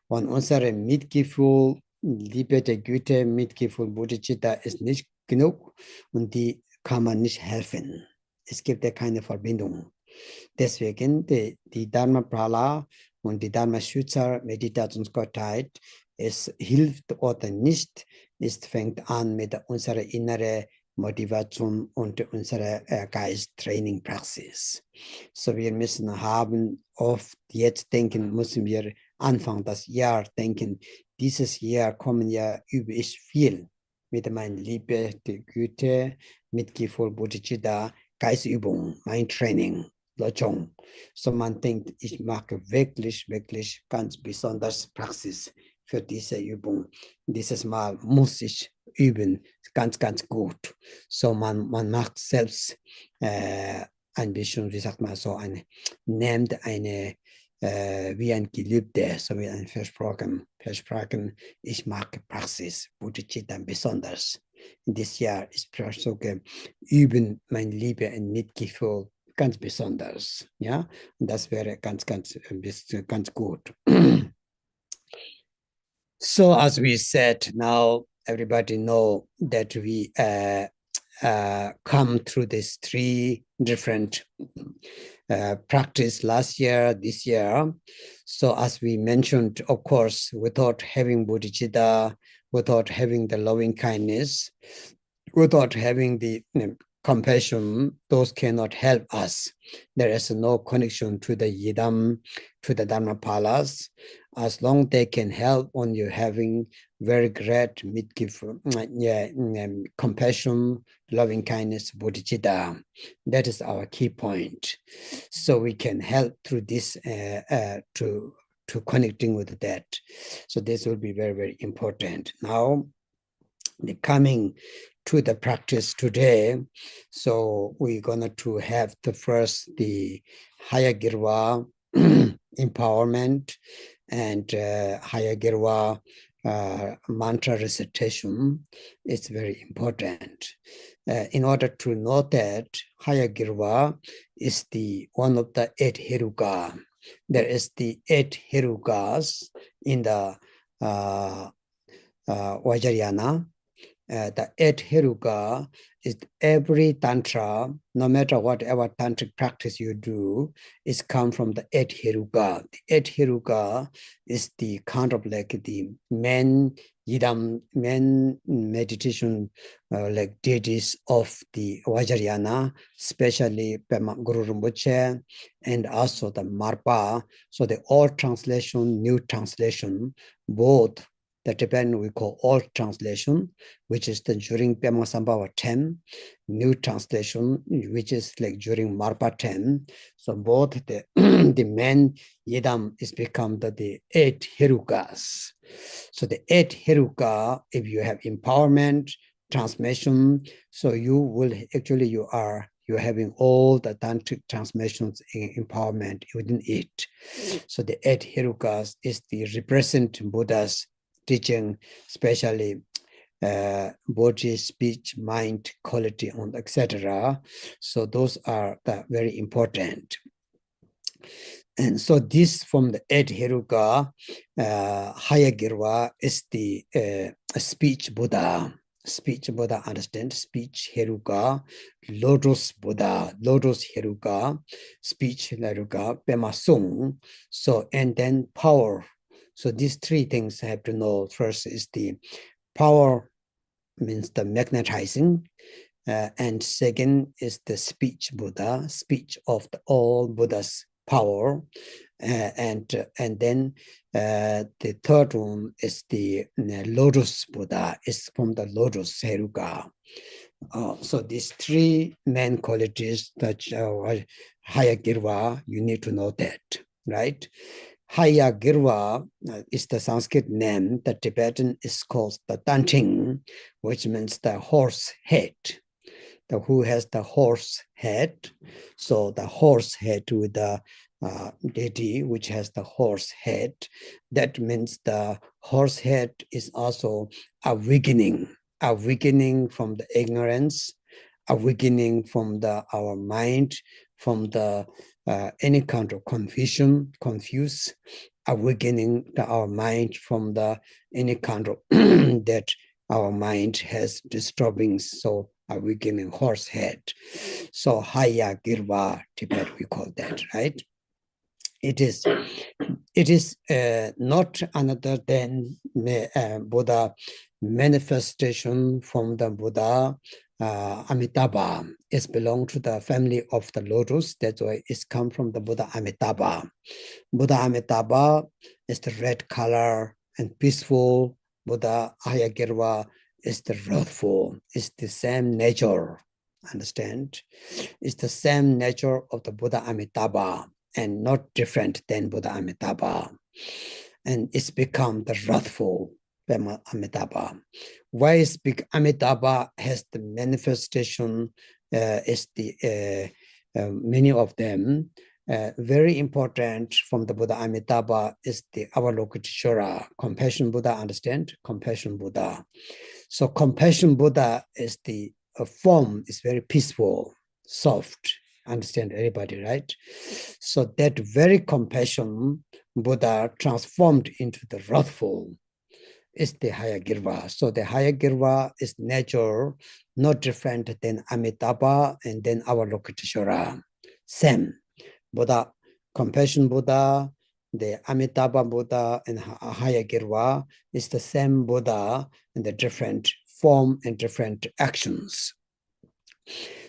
Und unsere Mitgefühl, Liebe der Güte, Mitgefühl, Bodhicitta ist nicht genug und die kann man nicht helfen. Es gibt ja keine Verbindung. Deswegen die Dharma-Prala und die Dharma-Schützer, Meditationsgottheit, es hilft oder nicht, es fängt an mit unserer inneren Motivation und unserer Geist-Training-Praxis. So wir müssen haben, oft jetzt denken, müssen wir Anfang das Jahr denken, dieses Jahr kommen ja übe ich viel mit meiner Liebe, der Güte, Mitgefühl, Bodhicitta, Geistübung, mein Training. So man denkt, ich mache wirklich, wirklich ganz besonders Praxis für diese Übung. Dieses Mal muss ich üben, ganz, ganz gut. So man macht selbst ein bisschen, wie sagt man so, nimmt eine, wie ein Gelübde, so wie ein Versprochen, ich mag Praxis, Bodhicitta besonders. In diesem Jahr ist versuche üben, meine Liebe und Mitgefühl ganz besonders, ja, und das wäre ganz gut. So as we said, now everybody know that we come through these three different practice last year, this year. So as we mentioned, of course, without having bodhicitta, without having the loving kindness, without having the compassion, those cannot help us. There is no connection to the Yidam, to the Dharmapalas. As long as they can help on you having very great compassion, loving kindness, bodhicitta. That is our key point. So we can help through this to connecting with that. So this will be very, very important. Now, the coming to the practice today, so we're going to have the first, the Hayagriva empowerment and Hayagriva mantra recitation. It's very important. In order to know that Hayagriva is the one of the 8 Heruka. There is the 8 Herukas in the Vajrayana. The 8 Heruka is every tantra, no matter whatever tantric practice you do, is come from the 8 Heruka. The 8 Heruka is the kind of like the main yidam, main meditation like deities of the Vajrayana, especially Pema Guru Rinpoche, and also the Marpa. So the old translation, new translation, both. That depend we call old translation, which is the during Pema Sambhava 10, new translation, which is like during Marpa 10. So both the the main yidam is become the 8 Herukas. So the 8 Heruka, if you have empowerment, transmission, so you will actually you're having all the tantric transmissions in empowerment within it. So the 8 Herukas is the represent Buddha's teaching, especially body, speech, mind, quality, and etc. So those are very important. And so this from the 8 Heruka, Hayagriva is the speech Buddha. Speech Buddha, understand? Speech Heruka, Lotus Buddha, Lotus Heruka, speech Heruka, Pema Sung. So, and then power. So these 3 things I have to know. First is the power, means the magnetizing, and second is the speech Buddha, speech of all Buddha's power, and then the third one is the Lotus Buddha, is from the Lotus Heruka. So these 3 main qualities that Hayagriva, you need to know that, right? Hayagriva is the Sanskrit name. The Tibetan is called the Danting, which means the horse head. The who has the horse head. So the horse head with the deity which has the horse head. That means the horse head is also awakening from the ignorance, awakening from our mind, from the any kind of confusion, awakening our mind from the any kind of that our mind has disturbing. So awakening horse head. So Hayagriva, Tibet, we call that, right? It is not another than Buddha manifestation from the Buddha Amitabha. It's belong to the family of the lotus. That's why it's come from the Buddha Amitabha. Buddha Amitabha is the red color and peaceful. Buddha Hayagriva is the wrathful. It's the same nature. Understand? It's the same nature of the Buddha Amitabha and not different than Buddha Amitabha. And it's become the wrathful Amitabha. Why is Amitabha has the manifestation is the many of them. Very important from the Buddha Amitabha is the Avalokiteshvara, compassion Buddha, understand? Compassion Buddha. So compassion Buddha is the form is very peaceful, soft, understand everybody, right? So that very compassion Buddha transformed into the wrathful is the Hayagriva. So the Hayagriva is nature, not different than Amitabha and then Avalokiteshvara. Same. Buddha, compassion Buddha, the Amitabha Buddha and Hayagriva is the same Buddha in the different form and different actions.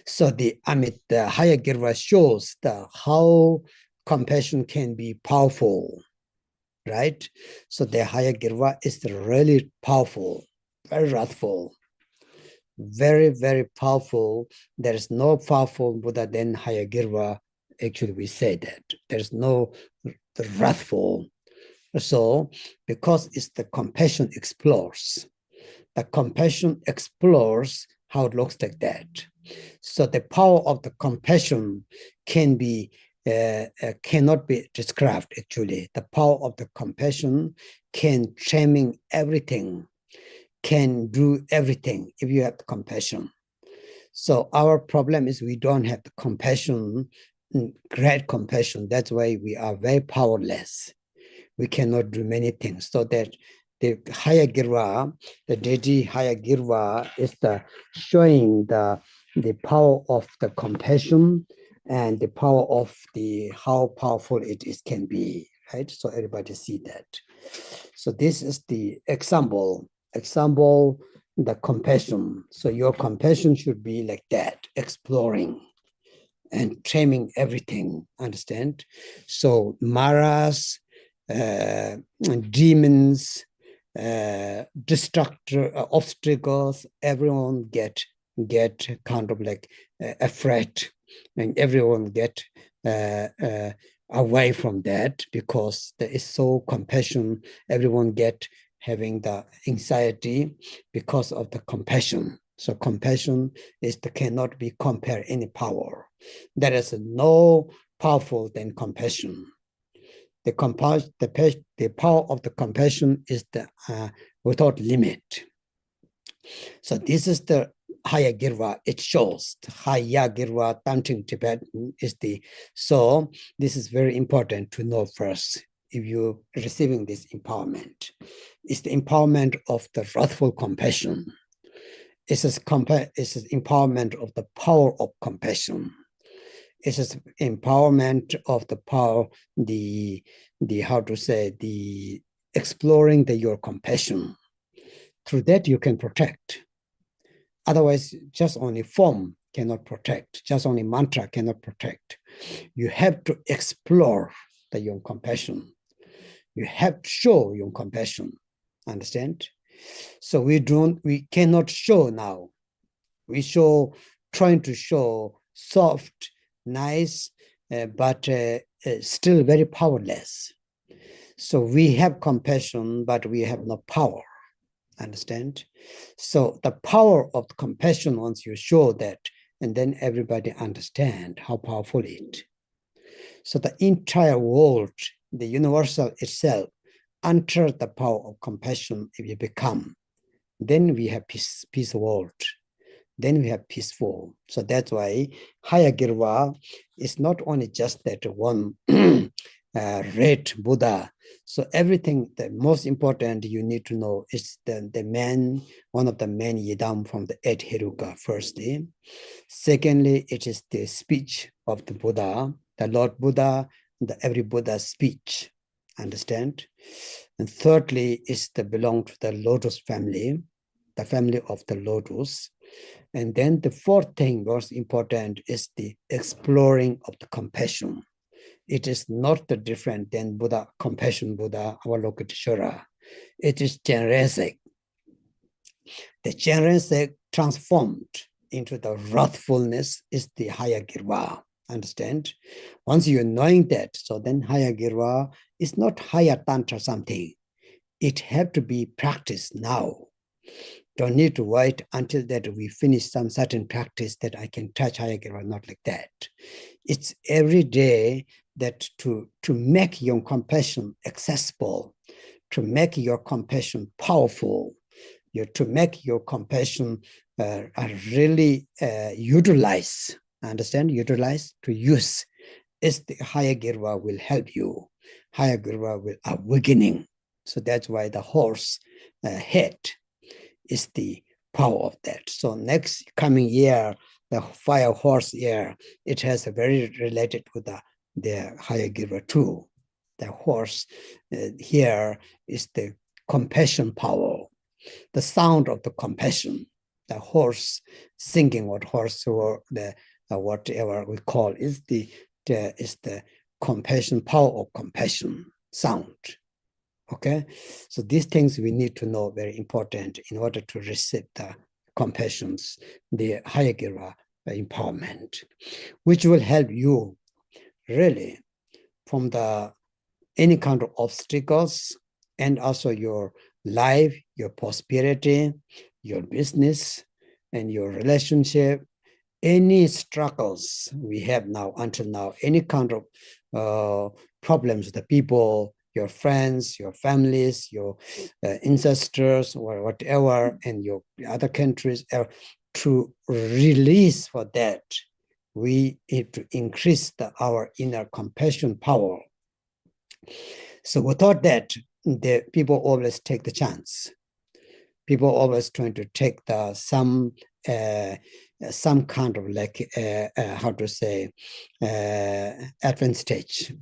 So the Hayagriva shows how compassion can be powerful, right? So the Hayagriva is really powerful, very wrathful, very, very powerful. There is no powerful Buddha than Hayagriva. Actually, we say that there's no wrathful. So because it's the compassion explores, the compassion explores how it looks like that. So the power of the compassion can be cannot be described. Actually, the power of the compassion can trimming everything, can do everything if you have the compassion. So our problem is we don't have the compassion, great compassion. That's why we are very powerless. We cannot do many things. So that the Hayagriva, the deity Hayagriva is the showing the power of the compassion and the power of the how powerful it is can be, right? So everybody see that. So this is the example, the compassion. So your compassion should be like that, exploring and training everything, understand? So Maras, demons, destructor, obstacles, everyone get kind of like afraid, and everyone get away from that because there is so compassion. Everyone get having the anxiety because of the compassion. So compassion is cannot be compared any power. There is no powerful than compassion. The power of the compassion is without limit. So this is the Hayagriva. It shows Hayagriva Tanting Tibetan is the. So this is very important to know first. If you're receiving this empowerment, it's the empowerment of the wrathful compassion. It's empowerment of the power of compassion. It's empowerment of the power, the how to say, the exploring your compassion. Through that you can protect. Otherwise, just only form cannot protect. Just only mantra cannot protect. You have to explore your compassion. You have to show your compassion. Understand? So we cannot show now. We trying to show soft, nice, but still very powerless. So we have compassion, but we have no power. Understand? So the power of compassion, once you show that, and then everybody understand how powerful it. So the entire world, the universal itself, under the power of compassion, if you become, then we have peace world. Then we have peaceful. So that's why Hayagriva is not only just that one red Buddha. So everything, the most important you need to know is one of the main yidam from the eight Heruka, firstly. Secondly, it is the speech of the Buddha, the Lord Buddha, every Buddha's speech. Understand? And thirdly, is the belong to the Lotus family, the family of the Lotus. And then the fourth thing, most important, is the exploring of the compassion. It is not the different than Buddha, compassion Buddha, Avalokiteshvara. It is generesic. The generesic transformed into the wrathfulness is the Hayagriva. Understand? Once you're knowing that, so then Hayagriva is not higher tantra something. It have to be practiced now. Don't need to wait until that we finish some certain practice that I can touch Hayagriva, not like that. It's every day that to make your compassion accessible, to make your compassion powerful, to make your compassion really utilize, understand, utilize, to use, is the Hayagriva will help you. Hayagriva will awakening. So that's why the horse head is the power of that. So next coming year, the fire horse year, it has a very related with the Hayagriva too. The horse here is the compassion power, the sound of the compassion. The horse singing, what horse or the whatever we call is the compassion, power of compassion sound. Okay, so these things we need to know, very important in order to receive the compassions, the Hayagriva empowerment, which will help you really from the any kind of obstacles, and also your life, your prosperity, your business, and your relationship, any struggles we have now until now, any kind of problems, the people, your friends, your families, your ancestors, or whatever, and your other countries, to release for that, we need to increase our inner compassion power. So without that, the people always take the chance. People always trying to take the some kind of like how to say advantage.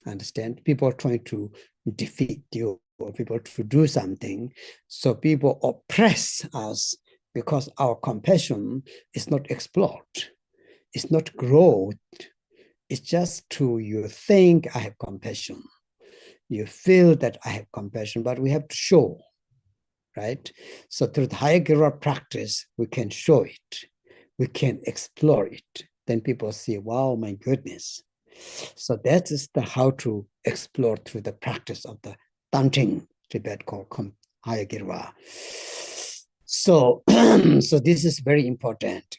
Understand? People are trying to defeat you, or people to do something. So people oppress us because our compassion is not explored. It's not growth. It's just to you think I have compassion. You feel that I have compassion, but we have to show, right? So through the Hayagriva practice, we can show it. We can explore it. Then people see, wow, my goodness. So that is the how to explore through the practice of the Tanting, Tibet called Hayagriva. So, so this is very important.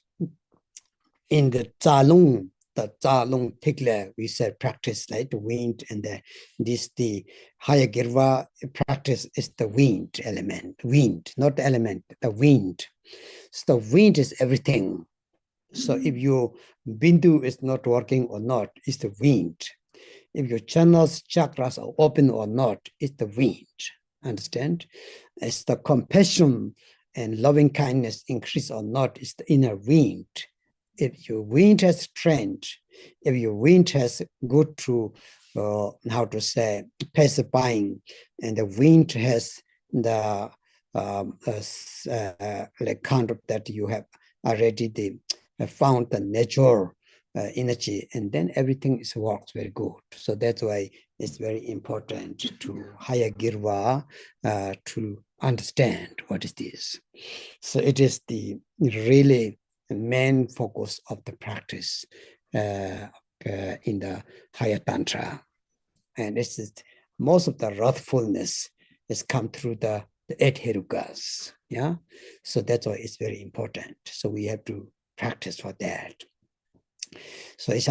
In the Zalung Tikle, we said practice, right? The wind, and the Hayagriva practice is the wind element. Wind, not the element, the wind. So the wind is everything. So if your bindu is not working or not, it's the wind. If your channels, chakras are open or not, it's the wind. Understand? It's the compassion and loving kindness increase or not, it's the inner wind. If your wind has strength, if your wind has good to, how to say, pacifying, and the wind has the like kind of that you have already found the natural energy, and then everything works very good. So that's why it's very important to Hayagriva to understand what it is. So it is the really main focus of the practice in the higher tantra, and this is most of the wrathfulness has come through the 8 herukas. Yeah, so that's why it's very important. So we have to practice for that. So ich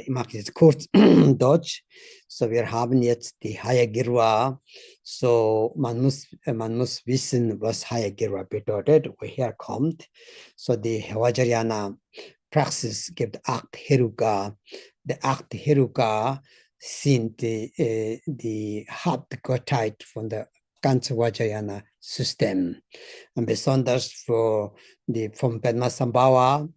mache jetzt kurz Deutsch. So wir haben jetzt die Hayagirva. So man muss wissen, was Hayagirva bedeutet, woher kommt. So die Vajrayana Praxis gibt 8 Heruka. Die 8 Heruka sind die Hauptgottheit von der ganzen Vajrayana System. Und besonders für die vom Padmasambhava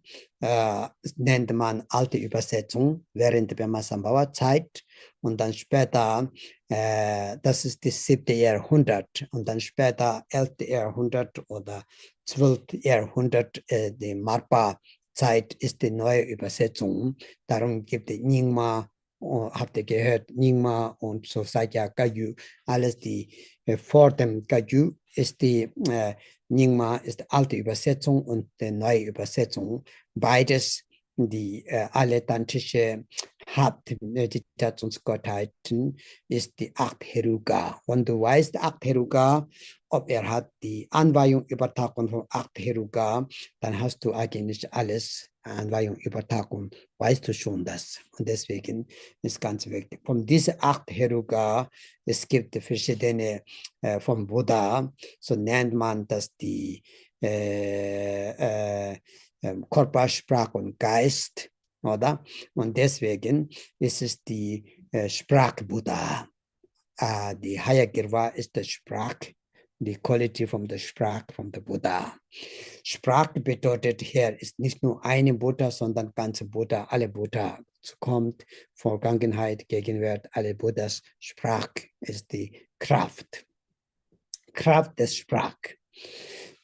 nennt man alte Übersetzung während der Padmasambhava-Zeit und dann später, das ist das 7. Jahrhundert und dann später 11. Jahrhundert oder 12. Jahrhundert, die Marpa-Zeit ist die neue Übersetzung. Darum gibt es Nyingma, habt ihr gehört, Nyingma und so Satya Kagyu, alles die vor dem Kagyu ist die Nyingma ist die alte Übersetzung und die neue Übersetzung. Beides, die alle tantische Hauptmeditationsgottheiten, ist die 8 Heruka. Und du weißt, 8 Heruka, ob hat die Anweihung Übertragung von 8 Heruka, dann hast du eigentlich alles Anweihung Übertragung, weißt du schon das. Und deswegen ist ganz wichtig. Von diesen 8 Heruka, es gibt verschiedene vom Buddha, so nennt man das die Körper, Sprache und Geist, oder? Und deswegen ist es die Sprach-Buddha. Die Hayagirva ist der Sprach, die Quality von der Sprache von der Buddha. Sprache bedeutet hier ist nicht nur eine Buddha, sondern ganze Buddha, alle Buddha. Kommt Vergangenheit, Gegenwart, alle Buddhas. Sprache ist die Kraft. Kraft des Sprache.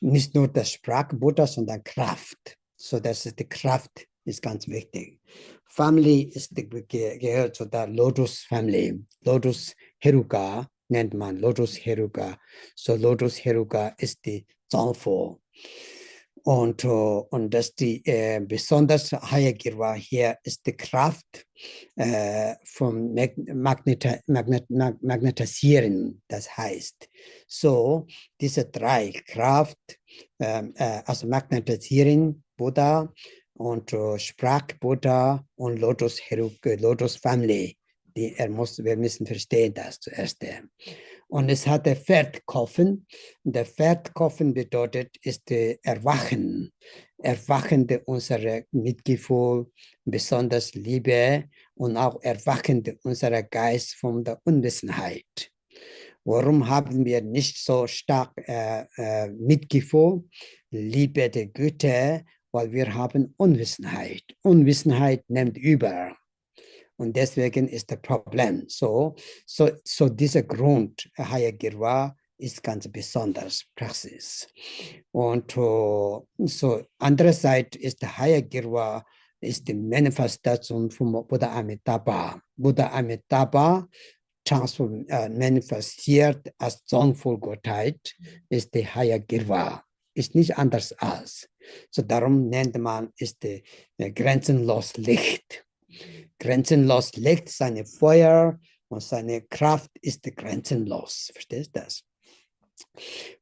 Nicht nur das Sprach Buddha, sondern Kraft. So, das ist die Kraft, ist ganz wichtig. Family ist gehört zu der Lotus Family. Lotus Heruka nennt man Lotus Heruka. So, Lotus Heruka ist die Zongfo. Und das die besonders Hayagirva hier ist die Kraft vom Magnetisieren, das heißt. So, diese 3 Kraft, also Magnetisieren, Buddha und Sprach Buddha und Lotus Heruka, Lotus Family. Wir müssen verstehen das zuerst. Und es hat der Pferdkoffen. Der Pferdkoffen bedeutet, ist Erwachen. Erwachende unserer Mitgefühl, besonders Liebe und auch Erwachende unserer Geist von der Unwissenheit. Warum haben wir nicht so stark Mitgefühl, Liebe der Güte? Weil wir haben Unwissenheit. Unwissenheit nimmt über. Und deswegen ist das Problem. So dieser Grund, Hayagirva, ist ganz besonders Praxis. Und so andererseits ist Hayagirva ist die Manifestation von Buddha Amitabha. Buddha Amitabha manifestiert als Songvollgottheit, ist die Hayagirva. Ist nicht anders als. So darum nennt man ist die grenzenlos Licht. Grenzenlos Licht, seine Feuer und seine Kraft ist grenzenlos. Verstehst du das?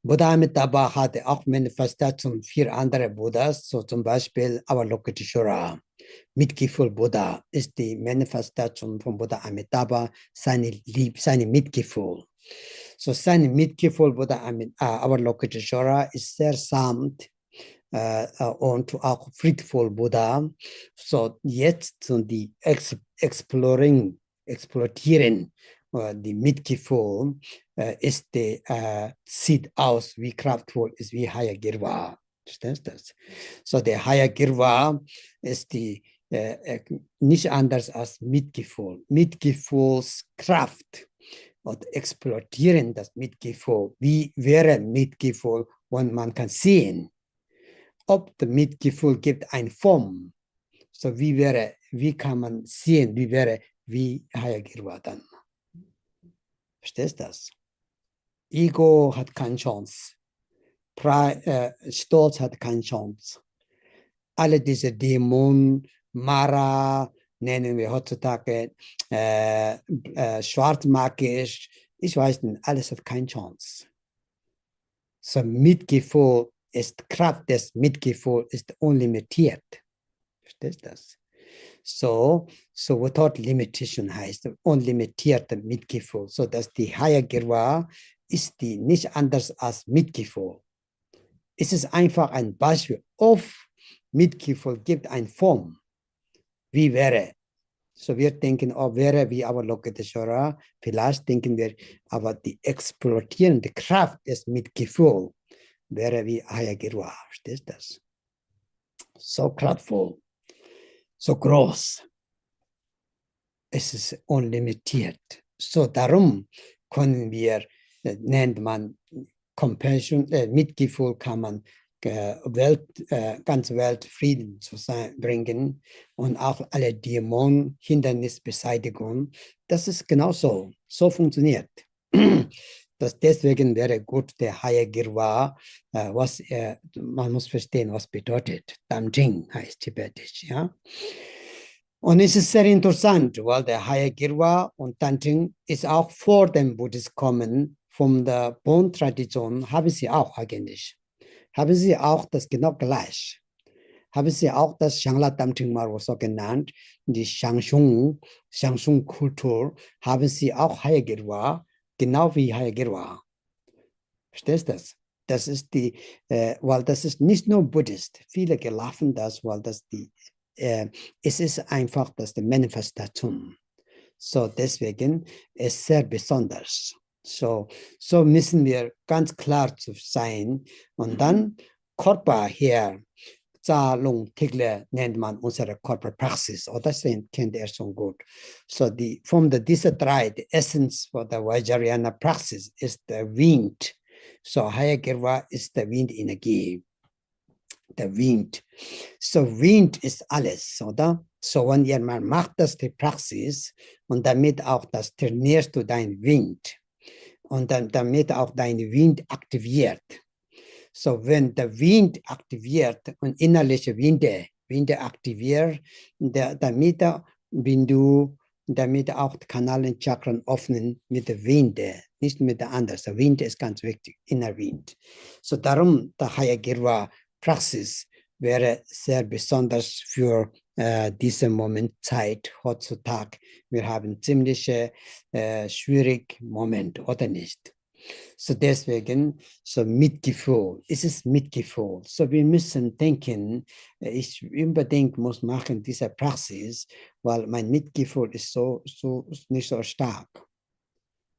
Buddha Amitabha hatte auch Manifestation 4 andere Buddhas, so zum Beispiel Avalokiteshvara. Mitgefühl Buddha ist die Manifestation von Buddha Amitabha, seine Mitgefühl. So seine Mitgefühl Buddha Avalokiteshvara ist sehr sanft und auch friedvoll Buddha. So jetzt und die explorieren die Mitgefühl sieht aus wie kraftvoll ist wie Hayagirva. Verstehst du das? So der Hayagirva ist die nicht anders als Mitgefühl. Mitgefühlskraft und explodieren das Mitgefühl. Wie wäre Mitgefühl, wenn man kann sehen, ob das Mitgefühl gibt eine Form. So wie kann man sehen, wie Hayagirva dann. Verstehst du das? Ego hat keine Chance. Stolz hat keine Chance. Alle diese Dämonen, Mara, nennen wir heutzutage schwarzmarkisch. Ich weiß nicht, alles hat keine Chance. So Mitgefühl ist, Kraft des Mitgefühl ist unlimitiert. Verstehst du das? So without limitation heißt unlimitierte Mitgefühl, so dass die Hayagriva ist die nicht anders als Mitgefühl. Es ist einfach ein Beispiel auf Mitgefühl gibt eine Form. Wie wäre? So wir denken, oh, wäre wie aber Lokiteshvara, vielleicht denken wir, aber die explodierende Kraft des Mitgefühl wäre wie Hayagriva. Verstehst du das? So kraftvoll, so groß. Es ist unlimitiert. So darum können wir, nennt man Compassion, Mitgefühl kann man ganze Welt Frieden bringen und auch alle Dämonen, Hindernisbeseitigung. Das ist genauso. So funktioniert. Deswegen wäre gut der Hayagriva, man muss verstehen, was bedeutet. Damjing heißt tibetisch, ja. Und es ist sehr interessant, weil der Hayagriva und Tanjing ist auch vor dem Buddhismus kommen, von der Bon-Tradition haben sie auch eigentlich. Haben sie auch das genau gleich. Haben sie auch das Shangla Tamjing mal so genannt, die Shangshung-Kultur, haben sie auch Hayagriva, genau wie Hayagriva. Verstehst du das? Das ist die, weil das ist nicht nur Buddhist. Viele gelaufen das, weil das die, es ist einfach das die Manifestation. So deswegen ist es sehr besonders. So müssen wir ganz klar zu sein. Und dann Körper hier, Zahlung, Tigle nennt man unsere Körperpraxis. Oder das kennt ihr schon gut. So diese drei, die Essenz von der Vajrayana Praxis ist der Wind. So Hayagriva ist der Windenergie. Der Wind. So Wind ist alles, oder? So wenn jemand macht das die Praxis und damit auch das trainierst du deinen Wind und dann damit auch dein Wind aktiviert. So wenn der Wind aktiviert und innerliche Winde aktiviert, damit auch die Kanalen, Chakren öffnen mit der Winde, nicht mit der anderen. Der Wind ist ganz wichtig, inner Wind. So darum der Hayagriva Praxis wäre sehr besonders für diesen Moment Zeit heutzutage. Wir haben ziemlich schwierig Moment, oder nicht? So deswegen, so Mitgefühl, es ist Mitgefühl. So wir müssen denken, ich unbedingt muss machen diese Praxis, weil mein Mitgefühl ist nicht so stark.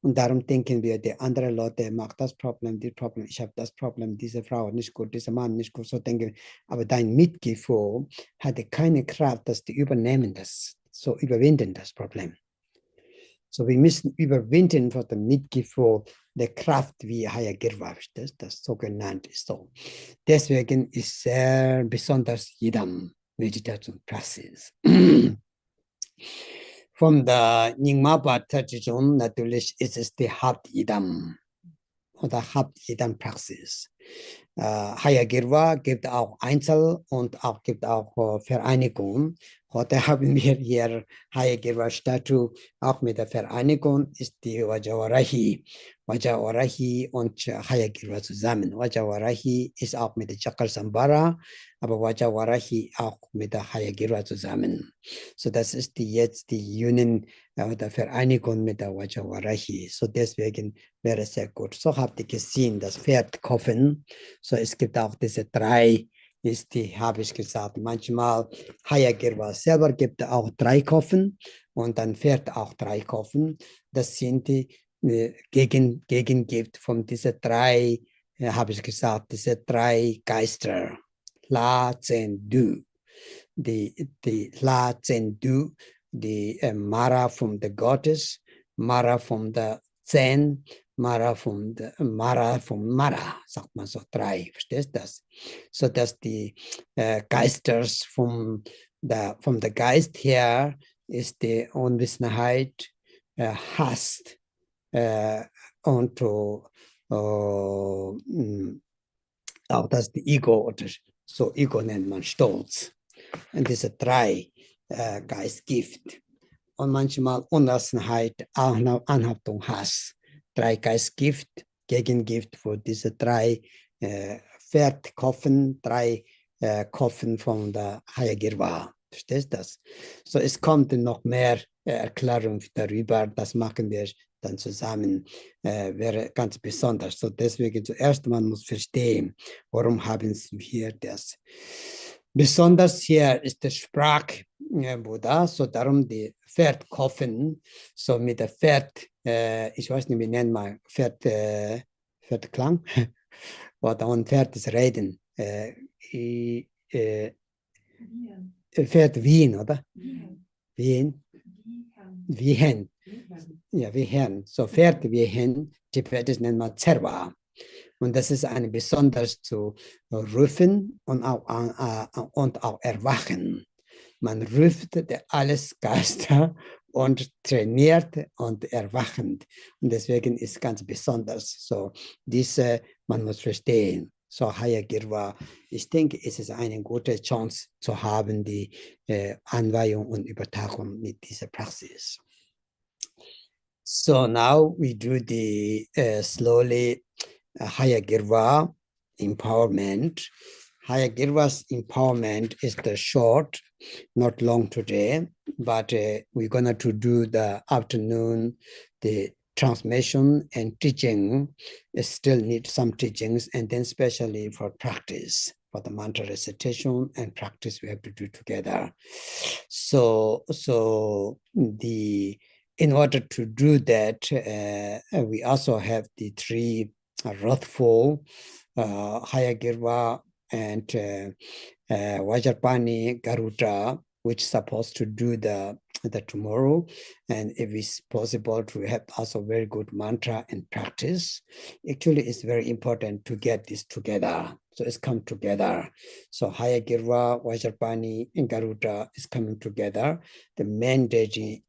Und darum denken wir, die anderen Leute macht das Problem, ich habe das Problem, diese Frau nicht gut, dieser Mann nicht gut, so denken wir. Aber dein Mitgefühl hatte keine Kraft, dass die übernehmen das, so überwinden das Problem. So wir müssen überwinden von dem Mitgefühl der Kraft wie Hayagriva, das so genannt ist. So. Deswegen ist sehr besonders Yidam Meditationspraxis. Von der Nyingma-Tradition natürlich ist es die Haupt-Yidam oder Haupt-Yidam-Praxis. Hayagriva gibt auch Einzel und auch gibt auch Vereinigung. Heute haben wir hier Hayagriva-Statue, auch mit der Vereinigung ist die Vajrayana. Vajrayana und Hayagriva zusammen. Vajrayana ist auch mit der Chakra-Sambhara, aber Vajrayana auch mit der Hayagriva zusammen. So das ist jetzt die Union der Vereinigung mit der Vajrayana. So deswegen wäre es sehr gut. So habt ihr gesehen, das Pferd kaufen. So es gibt auch diese drei, habe ich gesagt, manchmal Hayagriva selber gibt auch 3 Koffen und dann Pferd auch 3 Koffen. Das sind die Gegengift von diesen 3, habe ich gesagt, diese 3 Geister. La, Zen, Du. Die La, Zen, Du, die Mara von der Gottes, Mara von der Zen, Mara vom Mara, sagt man so 3, verstehst du das? So dass die Geisters vom der Geist her ist die Unwissenheit, Hass und auch das die Ego, oder so Ego nennt man Stolz. Und diese 3 Geist Gift. Und manchmal Unwissenheit Anhaftung Hass. 3 Geistgift, Gegengift für diese 3 Pferdkoffen, 3 Koffen von der Hayagriva. Verstehst du das? So, es kommt noch mehr Erklärung darüber, das machen wir dann zusammen, wäre ganz besonders. So, deswegen zuerst, man muss verstehen, warum haben wir das. Besonders hier ist der Sprachbuddha, so darum die Pferdkoffen, so mit der Pferd, ich weiß nicht, wie nennt man Pferdklang, oder ein Pferd ist Reden. Pferd Wien, oder? Wien. Wiehen. Ja, Wiehen. So Pferd Wiehen, die Pferde nennt man Zerwa. Und das ist ein besonders zu rufen und auch erwachen. Man ruft alles Geister und trainiert und erwachend. Und deswegen ist ganz besonders. So, diese, man muss verstehen. So, Hayagriva, ich denke, es ist eine gute Chance zu haben, die Anweihung und Übertragung mit dieser Praxis. So now we do the slowly Hayagriva empowerment. Hayagriva's empowerment is the short, not long today, but we're going to do the afternoon, the transmission and teaching. Still need some teachings, and then especially for practice, for the mantra recitation and practice we have to do together. So in order to do that, we also have the 3 Wrathful Hayagriva and Vajrapani Garuda, which is supposed to do the tomorrow. And if it's possible to have also very good mantra and practice, actually it's very important to get this together. So it's come together. So Hayagriva, Vajrapani, and Garuda is coming together. The main deity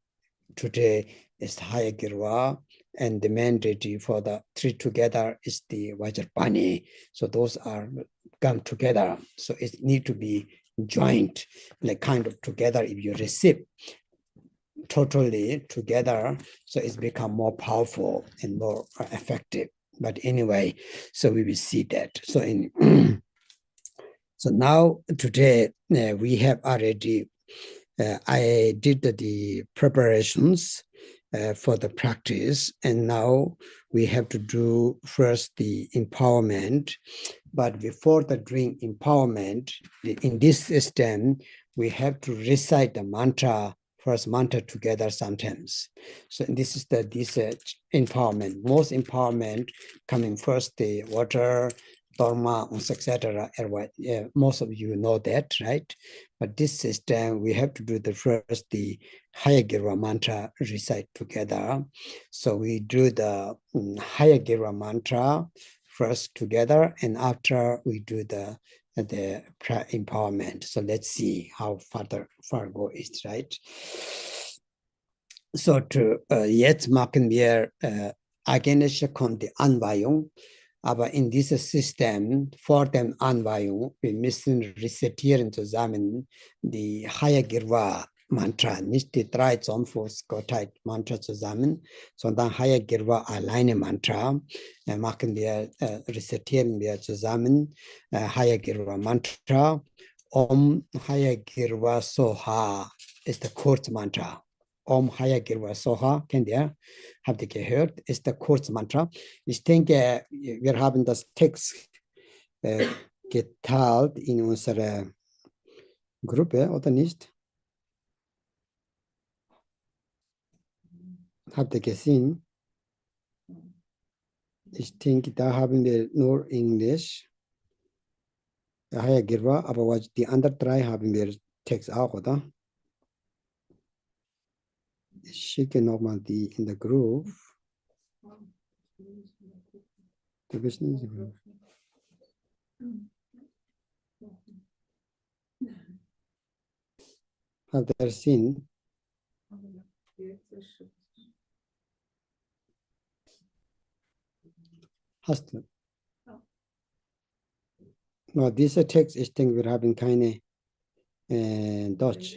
today is Hayagriva, and the main deity for the 3 together is the Vajrapani. So those are come together. So it need to be joined, like kind of together. If you receive totally together, so it's become more powerful and more effective. But anyway, so we will see that. So so now today we have already I did the preparations for the practice, and now we have to do first the empowerment. But before the doing empowerment, in this system, we have to recite the mantra, first mantra together sometimes. So this is this empowerment. Most empowerment coming first, the water, dharma, etc. Most of you know that, right? But this system, we have to do the first, the Hayagriva mantra recite together. So we do the Hayagriva mantra first together, and after we do the empowerment. So let's see how far go it, right? So jetzt machen wir agenische die Anweihung. Aber in dieses System, vor dem Anweihung, wir müssen rezitieren zusammen die Hayagriva Mantra, nicht die 3 Zonfuß-Gottheit Mantra zusammen, sondern Hayagriva alleine Mantra. Rezitieren wir zusammen Hayagriva Mantra. Om Hayagriva Soha ist der Kurzmantra. Om Hayagriva Soha, kennt ihr? Habt ihr gehört? Ist der Kurzmantra. Ich denke, wir haben das Text geteilt in unserer Gruppe, oder nicht? Habt ihr gesehen? Ich denke, da haben wir nur Englisch. Hayagriva, aber die anderen 3 haben wir Text auch, oder? Ich schicke nochmal die in der Group. Du bist nicht so. Hat der Sinn? Hast du? No, dieser Text, ich denke, wir haben keine Deutsch.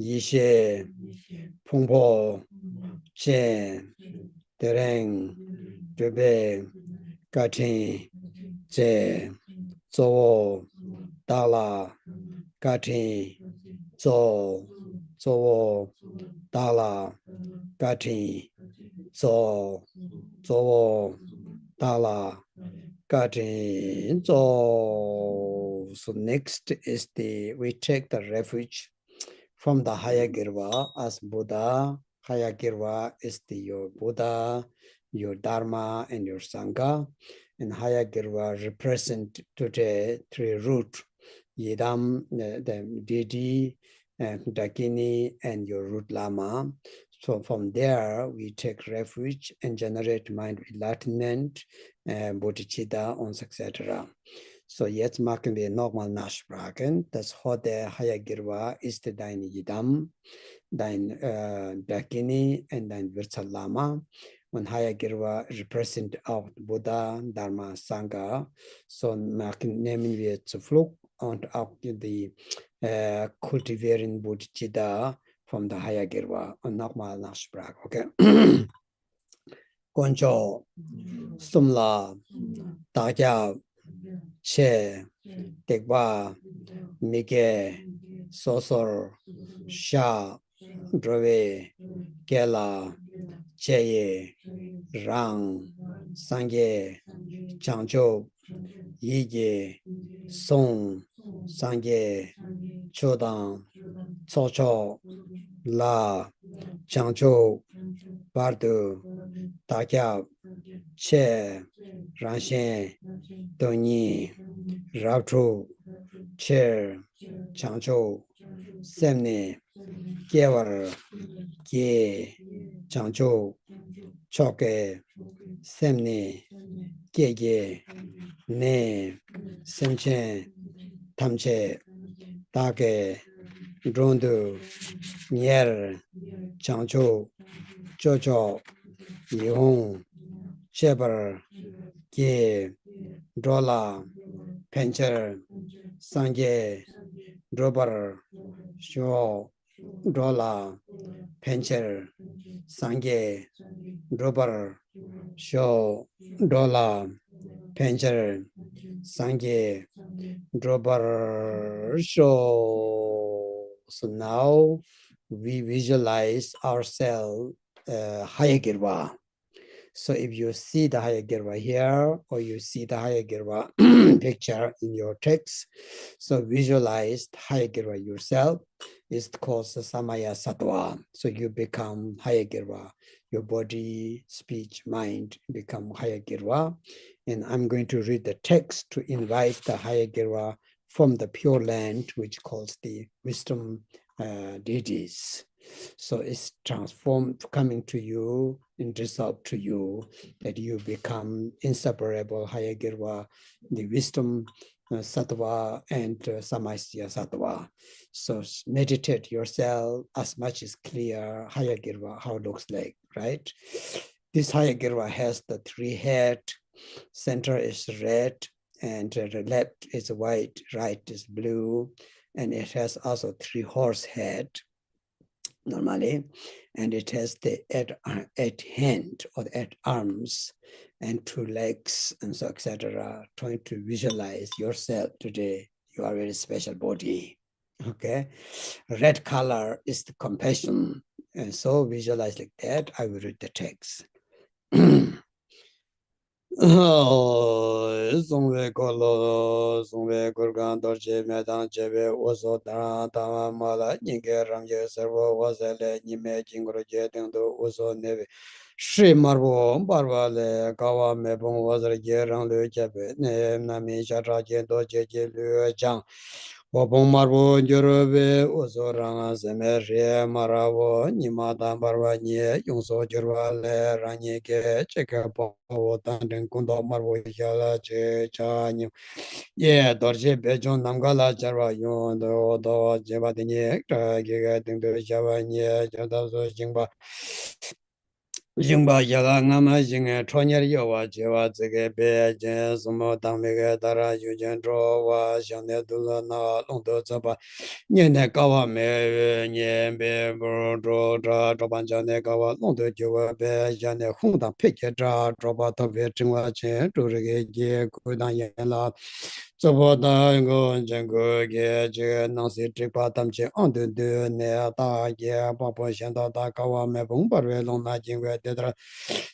Yishe, Pungpo, Chen, Tereng, Drebe, Katin, Je, Zo, Dala, Katin, Zo, Zo, Dala, Katin, Zo, Zo, Dala, Katin, Zo. So next is we take the refuge from the Hayagirva as Buddha. Hayagirva is your Buddha, your Dharma, and your Sangha. And Hayagirva represent today three root: Yidam, the deity, Dakini, and your root Lama. So from there, we take refuge and generate mind enlightenment, bodhicitta, etc. So jetzt machen wir nochmal nachsprachen. Das heute Hayagirva ist dein Yidam, dein Dakini und dein Virsalama. Und Hayagirva represent auch Buddha, Dharma, Sangha. So nehmen wir zu Flug und auch die kultivieren Bodhicitta von der Hayagirva. Und nochmal nachsprachen, okay? Gonjo, Sumla, Dajab, Che, Tekwa, Mike, Sosor, Sha, Drove, Kela, Cheye, Rang, Sangye, Changcho, Yige, Song, Sangye, Chodang, Chocho, La, Changcho, Bardu, Takyab, Che, Ranshen, Doni, Rabtru, Chair, Changcho, Semne, Kievar, Kie, Changcho, Choke, Semne, Kiege, Ne, Semchen, Tamche, Take, Rondu, Nier, Changcho, Chocho, Yihong, Shepherd, Kie, Drola, Pencher, Sangye, Drober, Shaw, Drola, Pencher, Sangye, Drober, Shaw, Drola, Pencher, Sangye, Drober, Shaw. So now we visualize ourselves Hayagirva. So if you see the Hayagirva here, or you see the Hayagirva picture in your text, so visualize Hayagirva yourself. It's called Samaya Sattva. So you become Hayagirva. Your body, speech, mind become Hayagirva. And I'm going to read the text to invite the Hayagirva from the Pure Land, which calls the wisdom deities. So it's transformed, coming to you and resolved to you that you become inseparable Hayagirva, the wisdom sattva and samasya sattva. So meditate yourself as much as clear Hayagirva, how it looks like, right? This Hayagirva has the three head, center is red, and the left is white, right is blue, and it has also three horse head normally, and it has the eight hand or 8 arms and 2 legs, and so etc. Trying to visualize yourself today. You are a very special body. Okay, red color is the compassion, and so visualize like that. I will read the text. Songwe kolo, songwe kurgan dorje medan jebe oso dara dama mala nyinge ramye servo wasele nyime jingro je dengdo oso neve shi marbo barwa le kawa mebong wasere je rang le jebe ne nami chatra je do je je le jang wabong marbo njorobe oso ranga seme re marabo nima dan barwa nye yungso jorwa le ranye ke cheke po tanden kundo marbo yala che cha nyu ye dorje bejon namgala jarwa yon do do jeba denye ta ge ga ding do jaba nye jada so jingba Jingba yaga ngama jinga chonyar yawa jewa zige be jen sumo dangmege dara yujen drowa shangde dula na longdo zaba nyene kawa me nye be bro dro dra droban jane kawa longdo jewa be jane hungdang peke dra droba tobe chingwa chen durige ge kudang yen la zabo da ngo jengo ge je nangsi trikpa tamche andu du ne da ge papo shenda da kawa me bung parwe long na jingwe dedra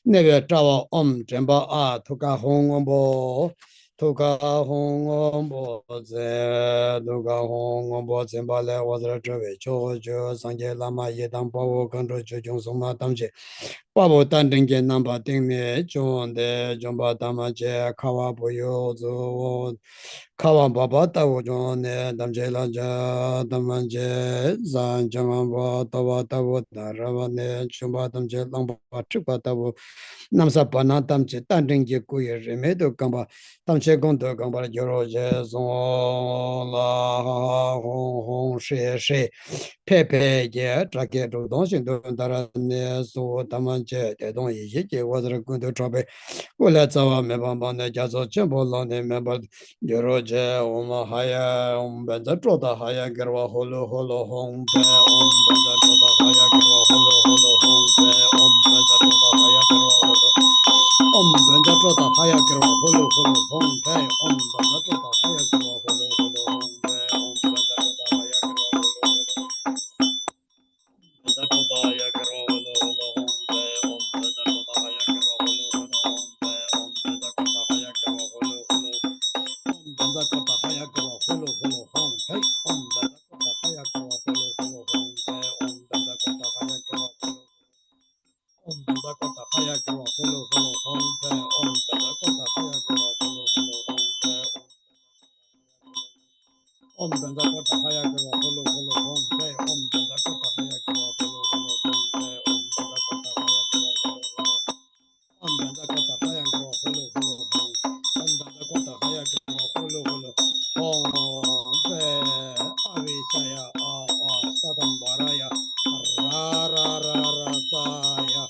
nebe trawa jemba a tuka hongombo tuka hongombo ze tuka hongombo zemba le wazra trewe cho cho sangye lama yedang pawo kandro cho chung suma tamche Pabo Tandenge Namba Dingme John de Jomba Damaje Kawa Boyo Zo Kawa Baba Tawo John de Damje Lanja Damanje Zan Jamamba Tawa Tawo Daravane Jomba Damje Lamba Tripa Tawo Namsa Pana Damche Tandenge Kuye Remedo Gamba Damche Gondo Gamba Joro Je Zon La Hong Hong She She Pepe ye trake do don shin do dara ne so taman che de don yi je wa zra kun do trobe wala tsawa me ban ban ne ja so chen bo lo ne me ba de ro je o ma ha ya ben za tro da ha ya gerwa holo holo hong be ben za tro da ha ya gerwa holo holo hong be ben za tro da ha ya gerwa holo ben za tro da ha ya gerwa holo holo hong be ben za tro da ha ya gerwa holo holo hong be ben za tro da ha ya gerwa holo holo Om Ganga Kota Haya Kara Holo Holo Hom Pe Om Ganga Kota Haya Kara Holo Holo Hom Pe Om Ganga Kota Haya Kara Holo Holo Om Ganga Kota Haya Kara Holo Holo Hom Om Ganga Kota Haya Kara Holo Holo Hom Pe Avi Saya A A Sadam Baraya Ra Ra Ra Ra Saya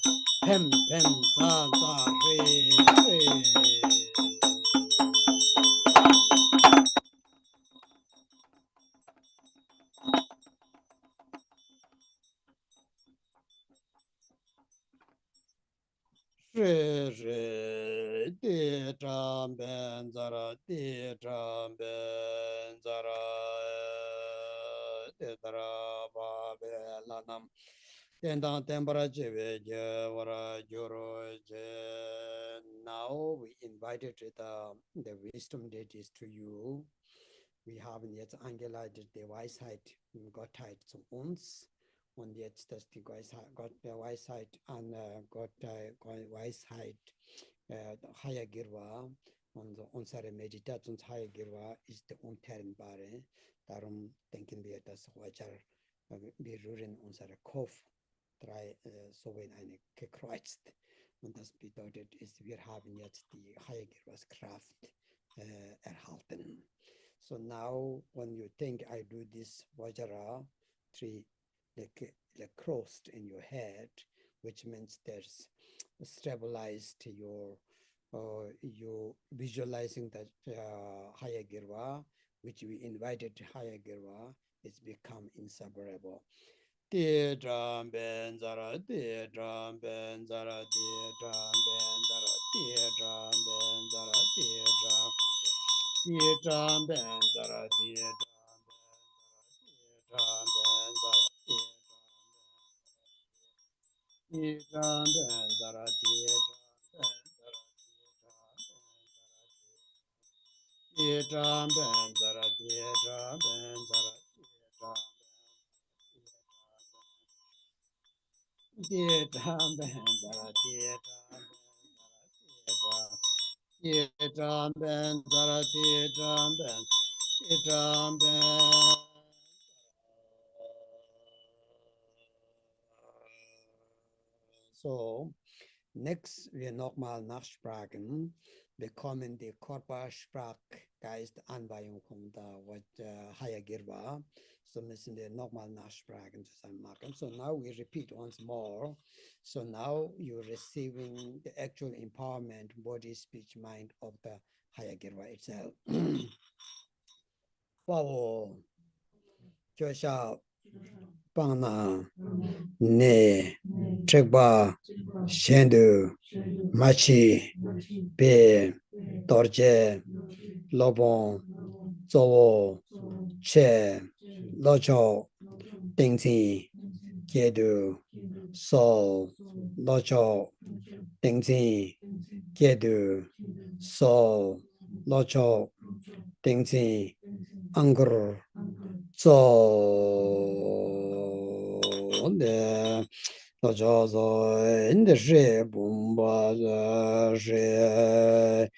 Hem Hem Za Za Re Re Re re de tram ben zara de tram ben zara de tara ba be la nam ten dang tempera je ve je vara joro je. Now we invited the wisdom deities to you. Wir haben jetzt eingeladen die Weisheit Gottheit zu uns. Und jetzt, dass die Gott der Weisheit an Gott der Weisheit Hayagirva und unsere Meditations Hayagirva ist untrennbare. Darum denken wir, dass wir rühren unsere Kopf so in eine gekreuzt. Und das bedeutet, wir haben jetzt die Hayagirvas Kraft erhalten. So now, when you think I do this Vajra, three like crossed in your head, which means there's stabilized you visualizing that Hayagirva, which we invited Hayagirva, it's become inseparable. Te dram ben zara, te dram ben zara, te dram ben zara, te dram ben zara, te dram. Te dram ben zara, te dram ben zara, te dram ben zara, te dram ben zara, te dram ben zara, te dram ben zara, te dram Yedram ben zara yedram ben yedram ben. So, next wir nochmal nachsprachen. becoming the Korpa Sprach Geist Anweihung von der Hayagriva. So missing the normal Nachsprach and Marken. So now we repeat once more. So now you're receiving the actual empowerment, body, speech, mind of the Hayagriva itself. Wow. Josha Pana Ne Trekba Shendu Machi Be Dorje Lobon Zowo Che Locho Dingzi Kedu So Locho Dingzi Kedu So Locho Dingzi Anggur So the Lojo in the she Bumba she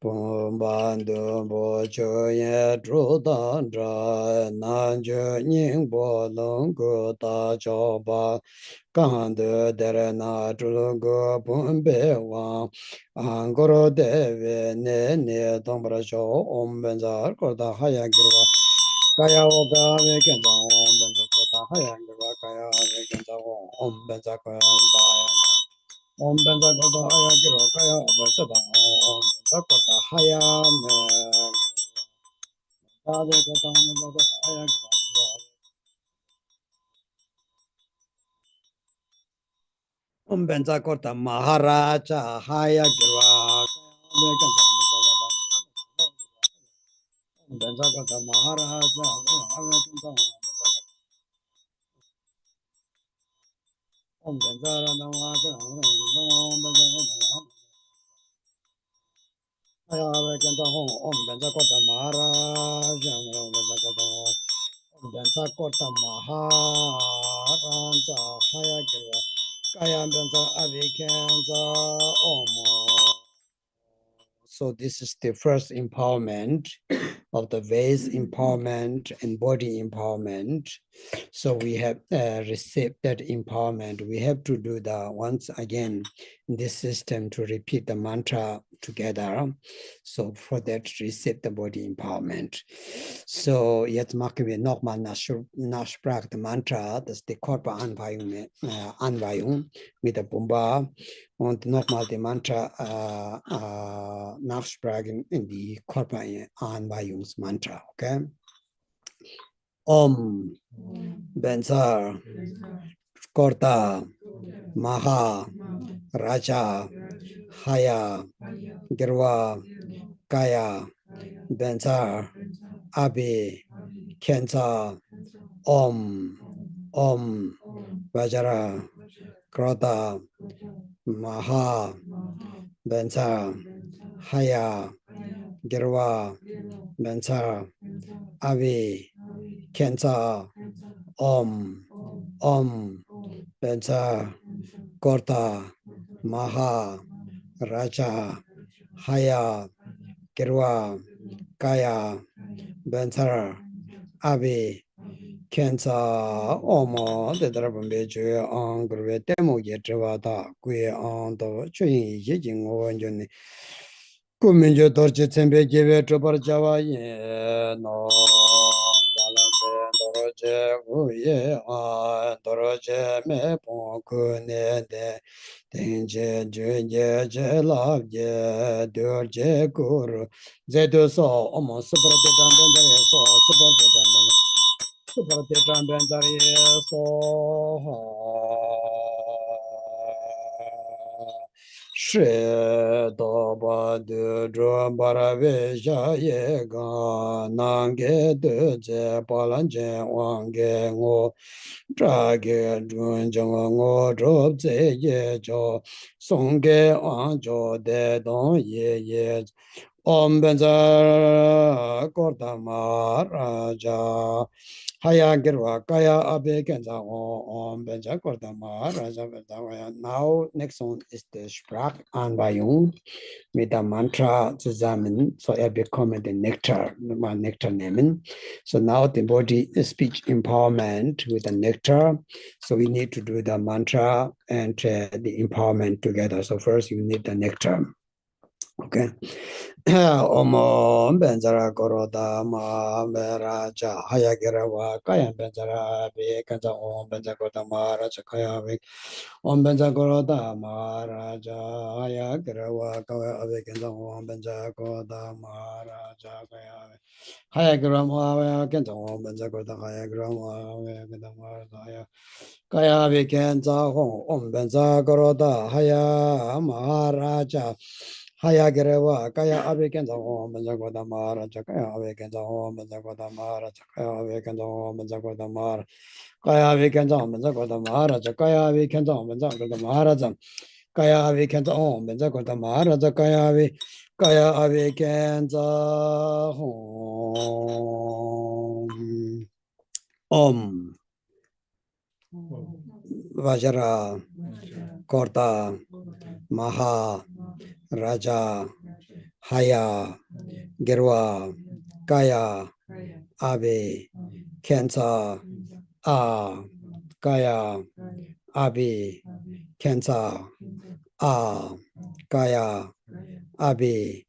Bumbando Bojoya Drudandra Nanjo Ningbo Longo Da Joba Kando Derena Drungo Bumbe Wang Angoro Deve Ne Dombrajo Ombenzar Koda Hayagirwa Kaya Oga Vekenza Ombenza Kota Hayagirwa Kaya Vekenza Ombenza Kota Ombenza Kota Hayagirwa Kaya Vekenza Ombenza Kota Hayagirwa Ombenza Kota Maharaja Hayagirwa Ombenza Kota Maharaja Ombenza Ramaka Ombenza Ombenza Kota Maharaja Ombenza Kota Maharaja Hayagirwa Kaya Benza Avikenza Omo. So this is the first empowerment of the vase empowerment and body empowerment. So we have received that empowerment. We have to do the once again in this system to repeat the mantra together. So for that, receive the body empowerment. So jetzt machen wir nochmal Nachsprach the Mantra, das ist die Körperanweihung mit der Bumba. Und nochmal die Mantra nachsprechen in die Körperanweihungsmantra, okay? Om, Benzar, Korta, Maha, Raja, Haya, Girva, Kaya, Benzar, Abi, Kenza, Om, Vajra, Krota, Maha, Bensa, Haya, Girva, Bensa, Avi, Kensa, Om, Bensa, Korta, Maha, Raja, Haya, Girva, Kaya, Bensa, Avi, Kenza Omo, the Drabambe, on Grave Demo Yetrevada, Gui on the Chuyin Yijing Owen. Kuminjo Torche Tempe give to Barjava, no Balance, Doroje, Uye, Doroje, Me Ponkune, Tenje, Junje, Love, Durje, Guru, Zedu so almost super de so super de so She do ba de dro bara ve ja ye ga nang ge de je pa lan je wang ge ngo tra ge dun jang ngo dro ze ye jo song ge an jo de don ye Om Benza Kortama Raja Hayagirwa Kaya Abe Kenza Om Benza Kortama Raja Benza. Now next one is the Sprachanweihung mit der Mantra zusammen. So bekommen den Nektar, mal Nektar nehmen. So now the body speech empowerment with the nectar. So we need to do the mantra and the empowerment together. So first you need the nectar. Okay. Omo Benzara Goroda Ma Veraja Hayagirawa Kaya Benzara Be Kanza Om Benzagoda Maraja Kaya Vik Om Benzagoroda Maraja Hayagirawa Kaya Vikanza Om Benzagoda Maraja Kaya Hayagirama Kanza Om Benzagoda Hayagirama Vikanza Maraja Kaya Vikanza Om Benzagoroda Haya Maharaja Hayagirewa, Kaya Abikenza Om Benzagoda Mara, Jakaya Abikenza Om Benzagoda Mara, Jakaya Abikenza Om Benzagoda Mara, Kaya Abikenza Om Benzagoda Mara, Jakaya Abikenza Om Benzagoda Mara, Kaya Abikenza Om Benzagoda Mara, Kaya Abikenza Om Vajra Korta Maha Raja Haya Girwa Kaya Abe Kensa A Kaya Abe Kensa A Kaya Abe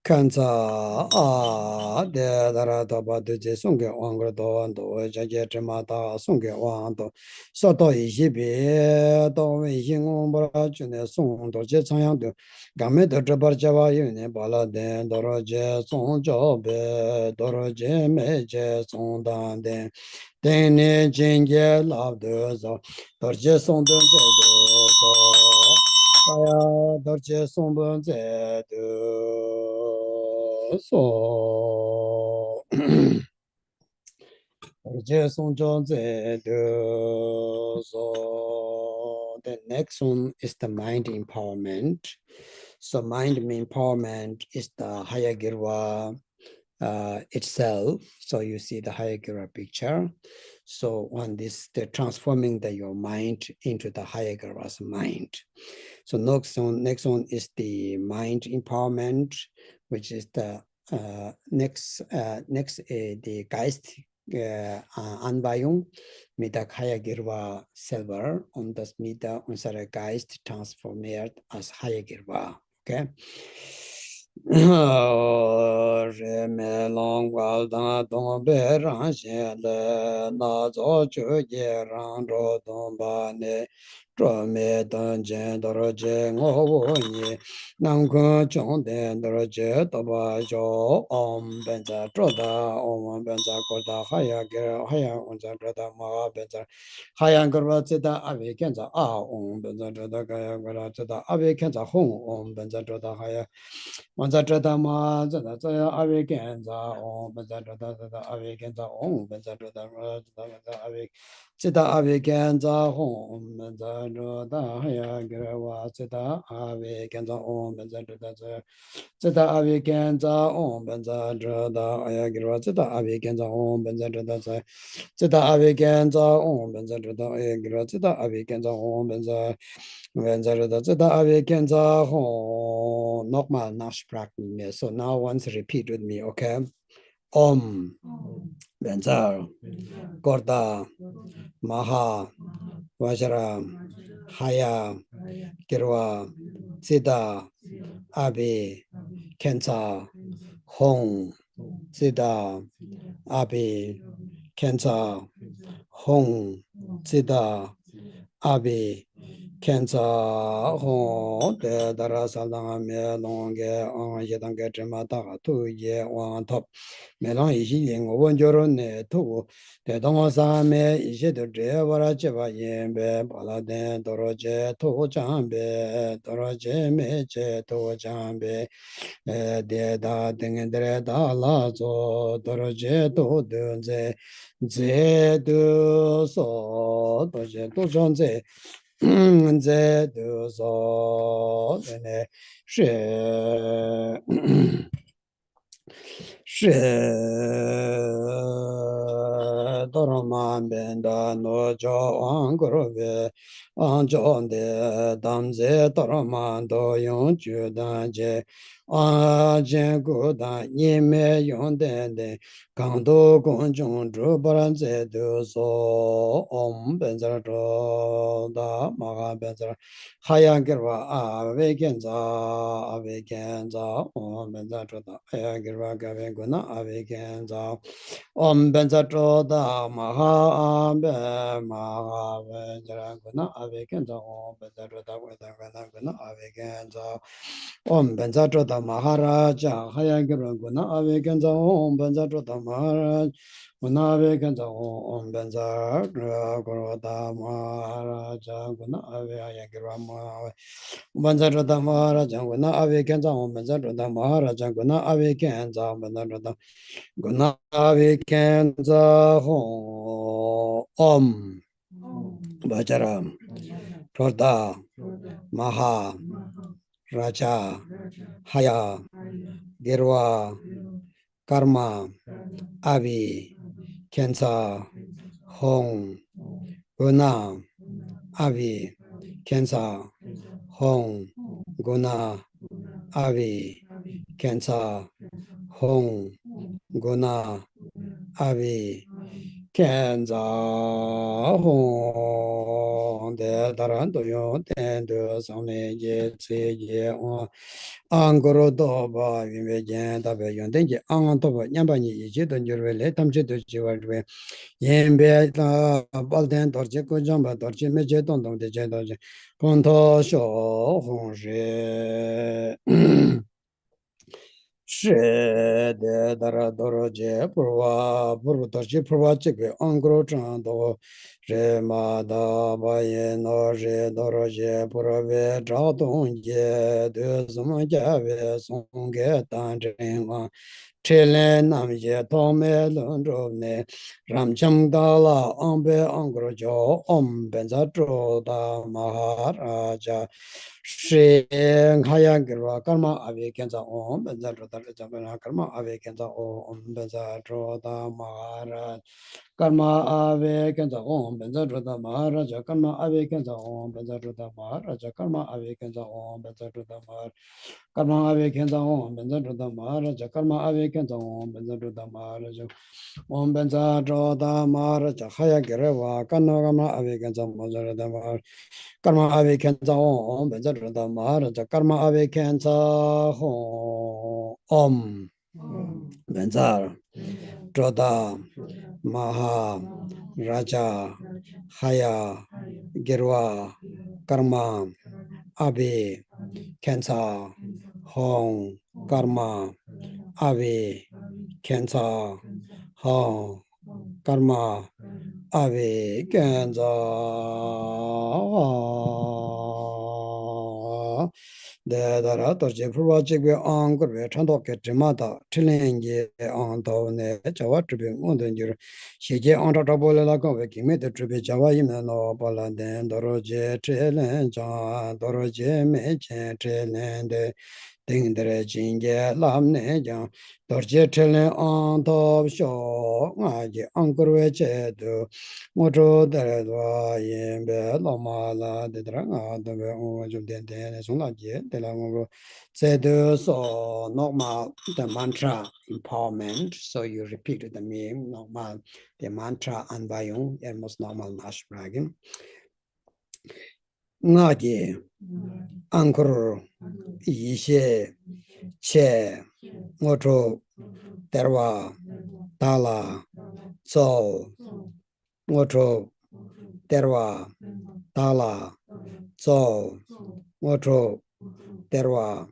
Kansa a de dara da ba de je song ge wang ge do do ja je zhe ma da song ge wang do so do yi xi bi do wei xin ong ba la ju ne song do je chang yang de ga me de zhe ba jia wa yu ne ba la de do ro je song zhou be do ro je me je song dan de den ne jin ge la de zo do je song de zhe de zo aya do je song ben zhe de so the next one is the mind empowerment. So mind empowerment is the Hayagirva itself. So you see the Hayagirva picture. So on this, they're transforming your mind into the Hayagirva's mind. So next one is the mind empowerment, which is the next the Geist Anbeyung mit der Hayagirva selber und das mit unser Geist transformiert als Hayagirva. Okay. Re me long wal da dong be ran xe le na zo chu ye rang ro dong ba ne zhuo me dong jian do ro je ngo wo ni nang kun chong den do ro je do ba jo om ben za zhuo da om ben za ko da ha ya ge ha ya on za zhuo da ma ben za ha ya ge ro zi da a wei ken za a om ben za zhuo da ga ya ge ra zi da a wei ken za hong om ben za zhuo da ha ya on za zhuo da ma za da za ya a wei ken za om ben za zhuo da za da a wei ken za om ben za zhuo da ma za da a wei zida awe genza hong benza zhuda haya girawa zida awe genza hong benza zhuda zida awe genza hong benza zhuda haya girawa zida awe genza hong benza zhuda zida awe genza hong benza zhuda haya girawa zida awe genza hong benza zhuda zida awe genza hong nochmal nachsprachen mir. So now once repeat with me, okay? Om Benza Gorda Maha Vajra Haya Girwa Sida Abi Kensa Hong Sida Abi Kensa Hong Sida Abi Kensa Hong De Dara Salanga Me Longe On Yedanga Jema Daga Tu Ye Wan Top Melang Ishi Ying Wen Joron Ne Tu De Dong Sa Me Ishi De Je Wara Cheba Yin Be Bala Den Doro Je Tu Chan Be Doro Je Me Je Tu Chan Be De Da Ding Dre Da La Zo Doro Je Tu Dun Ze Ze Du So Do Je Tu Chon Ze 在多少呢？是 Doroman Benda no Jo Angurove Anjonde Damze Doroman Do Yon Judanje Ajen Gudan Yime Yondende Kando Gonjong Drubaranze So Om Benzara Da Maga Benzara Hayagirva Avegenza Om Benzara Hayagirva Gavenguna Avegenza Om Benzatroda Maha Ambe Maha Venjaraguna Avekenza Om Benzatroda Vedagana Avekenza Om Benzatroda Maharaja Hayagiraguna Avekenza Om Benzatroda Maharaj Guna Avekenza Om Benzatroda Maharaja Guna Avegirama Benzatroda Maharaja Guna Avekenza Om Benzatroda Maharaja Guna Avekenza Benzatroda Gunavi Kenza Hong Om Vajram Prodha Maha Raja Haya Girva Karma Avi Kenza Hong Guna Avi Kenza Hong Guna Avi Kenza Hong Guna Avi Kenza Hong De Darando Yon Tendo Sone Ye Tse Ye On Angoro Doba Vimejen Tabe Yon Tenji Angantoba Nyambani Yichi Donjurvele Tamche Dojiwadwe Yembe Balden Dorje Kujamba Dorje Meje Dondong De Jedorje Konto Sho Hong She 是的，达拉多罗杰普瓦布鲁多吉普瓦这个安格罗长多，热马达巴耶诺热多罗杰普罗维赵东杰的什么家维送给当真啊。Chile namje tome lundro ne ramcham dala ambe angrojo om benza da maharaja Shri Khaya Girva Karma Ave Kenza Om Benza Droda Jabana Karma Ave Kenza Om Benza Droda Maharaj Karma Ave Kenza Om Benza Droda Maharaja Karma Ave Kenza Om Benza Droda Maharaja Karma Ave Kenza Om Benza Droda Maharaja Karma Ave Kenza Om Benza Droda Maharaja Karma Ave Kenza Om Benza Droda Maharaja Om Benza Droda Maharaja Khaya Girva Karma Ave Kenza Om Benza Droda Maharaja Karma Ave Kenza Om Benza Droda Maharaja Karma Ave Kenza Om Benza Droda Maha Raja Haya Girva Karma Ave Kenza Hong Karma Ave Kenza Hong Karma Ave Kenza De Dara Torje Pruva Chigwe Angurve Chandoke Trimata Trilingi Antone Java Tribi Mundunjur Shige Anta Tabole Lakove Kimi the Tribi Java Yimeno Polanden Doroje Trilen Jan Doroje Mechen Trilen de Dingdre Jinge Lamne Jan Dorje Trilen Antob Sho Ngaji Angurve Chedu Mojo Deredwa Yimbe Lama La de Dranga Dove Ojum Dente Songaji de la Mongo Zedu so normal the mantra empowerment. So you repeat the name normal the mantra Anbayung and most normal Nash bragging. Ngaji Angkur Yishe Che Mojo Derwa Dala So Mojo Derwa Dala So Mojo Derwa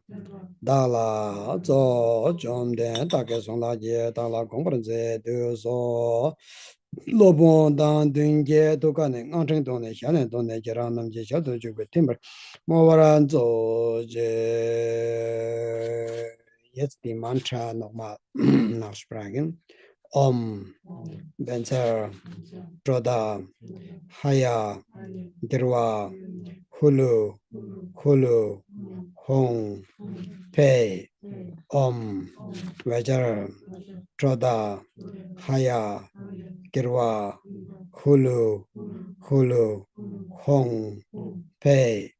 Dala So Jomden Takesong La Je Dala Conference De So Lobon Dan Dunge Dokane Anting Done Shanen Done Geranam Je Shadow Jube Timber Mowaran Zo Je Yes the mantra normal Nachsprachen Om Benzer Droda Haya Girwa Hulu Hulu Hong Pei Om Vajar Droda Haya Girwa, Hulu, Hulu, Hong, Pei,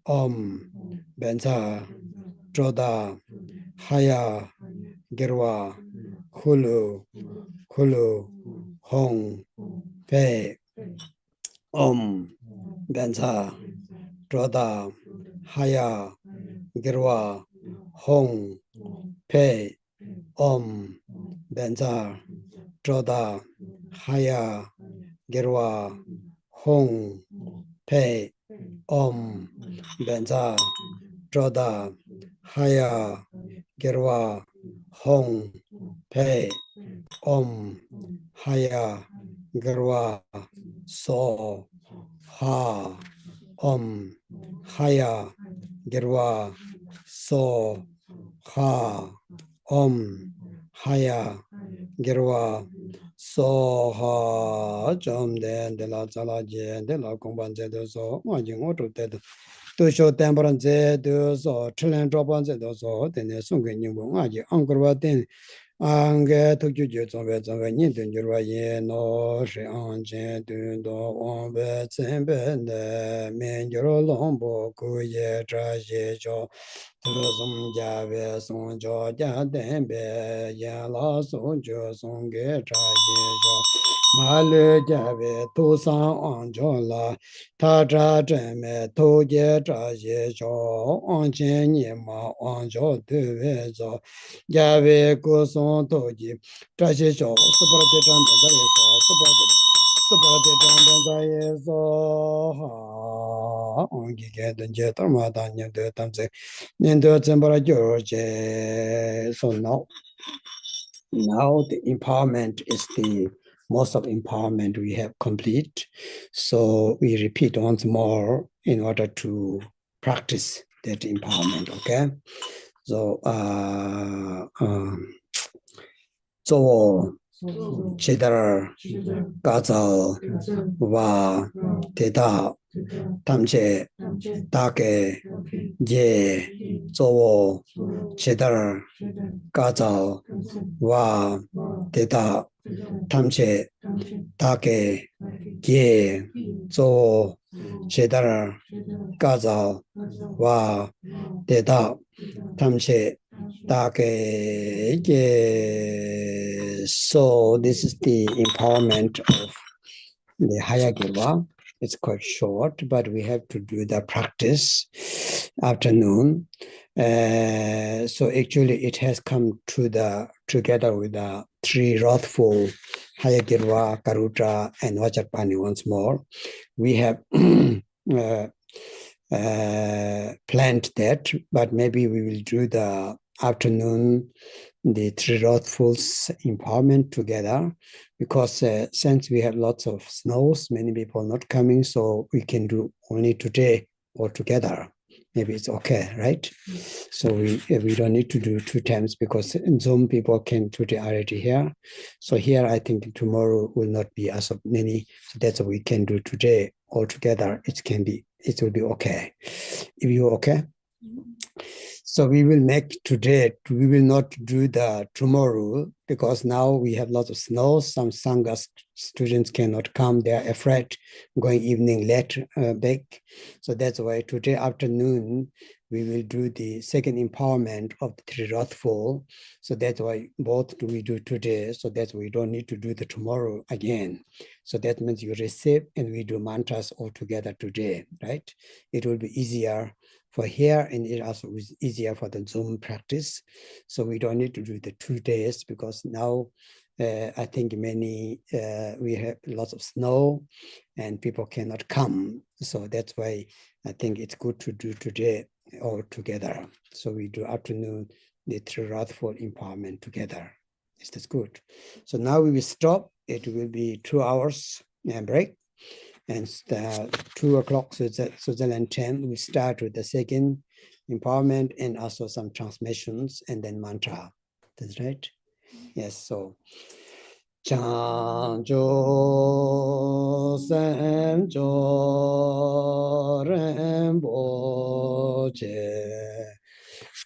Om, Benza, Joda, Haya, Girwa, Hulu, Hulu, Hong, Pei, Om, Benza, Joda, Haya, Girwa, Hong, Pei, Om, Benza, Joda, Haya, Girwa, Hong, Pei, Om, Benza, Joda, Haya, Girwa, Hong, Pei, Om, Haya, Girwa, So, Ha, Om, Haya, Girwa, So, Ha, Om, Haya, Girwa, So, Ha, Jom, de la Zala, de la Gomban, de so, Wajing, Auto, to show temperance, de so, Chilean drop on the so, then the song in you, Uncle, what then? Ange to ju zong ve zong ve ni den ju wa ye no shi an chen du do wang be chen be ne men ju ro long bo ku ye zha ye zhou tu zong jia ve song zhou jia den be yan la song ju song ge zha ye zhou ma le jia ve tu san an zhou la ta zha zhen me tu ye zha ye zhou an chen ni ma an zhou tu ve zhou Yahweh Gosong Toji, Trashi Shaw, Superate Superate So, Ongi Gaden Jetamada, Nendo Tamse, Nendo Zembara George. So now the empowerment is the most of empowerment we have complete. So we repeat once more in order to practice that empowerment, okay? So, so cheddar, gaza, wa, deda, tamche, dake, ye, so cheddar, gaza, wa, deda, tamche, dake, ye, so cheddar, gaza, wa, deda, tamche, dake, ye. So this is the empowerment of the Hayagriva. It's quite short, but we have to do the practice afternoon. So actually it has come to together with the three Wrathful, Hayagriva, Garuda, and Vajrapani once more. We have planned that, but maybe we will do the afternoon, the three Wrathfuls empowerment together, because since we have lots of snows, many people not coming, so we can do only today all together. Maybe it's okay, right? So we don't need to do 2 times, because in Zoom people can today already here. So here I think tomorrow will not be as many. So that's what we can do today all together. It will be okay. If you're okay. So we will make today, we will not do the tomorrow, because now we have lots of snow. Some Sangha students cannot come. They are afraid going evening late back. So that's why today afternoon, we will do the second empowerment of the three Wrathful. So that's why both we do today. So that's why we don't need to do the tomorrow again. So that means you receive and we do mantras all together today, right? It will be easier for here, and it also is easier for the Zoom practice. So we don't need to do the 2 days, because now I think we have lots of snow and people cannot come. So that's why I think it's good to do today all together. So we do afternoon, the three Wrathful empowerment together. Is that good? So now we will stop. It will be 2 hours and break. And 2 o'clock Switzerland time, we start with the second empowerment and also some transmissions and then mantra. That's right? Yes, so. Chanjo Semjo Remboche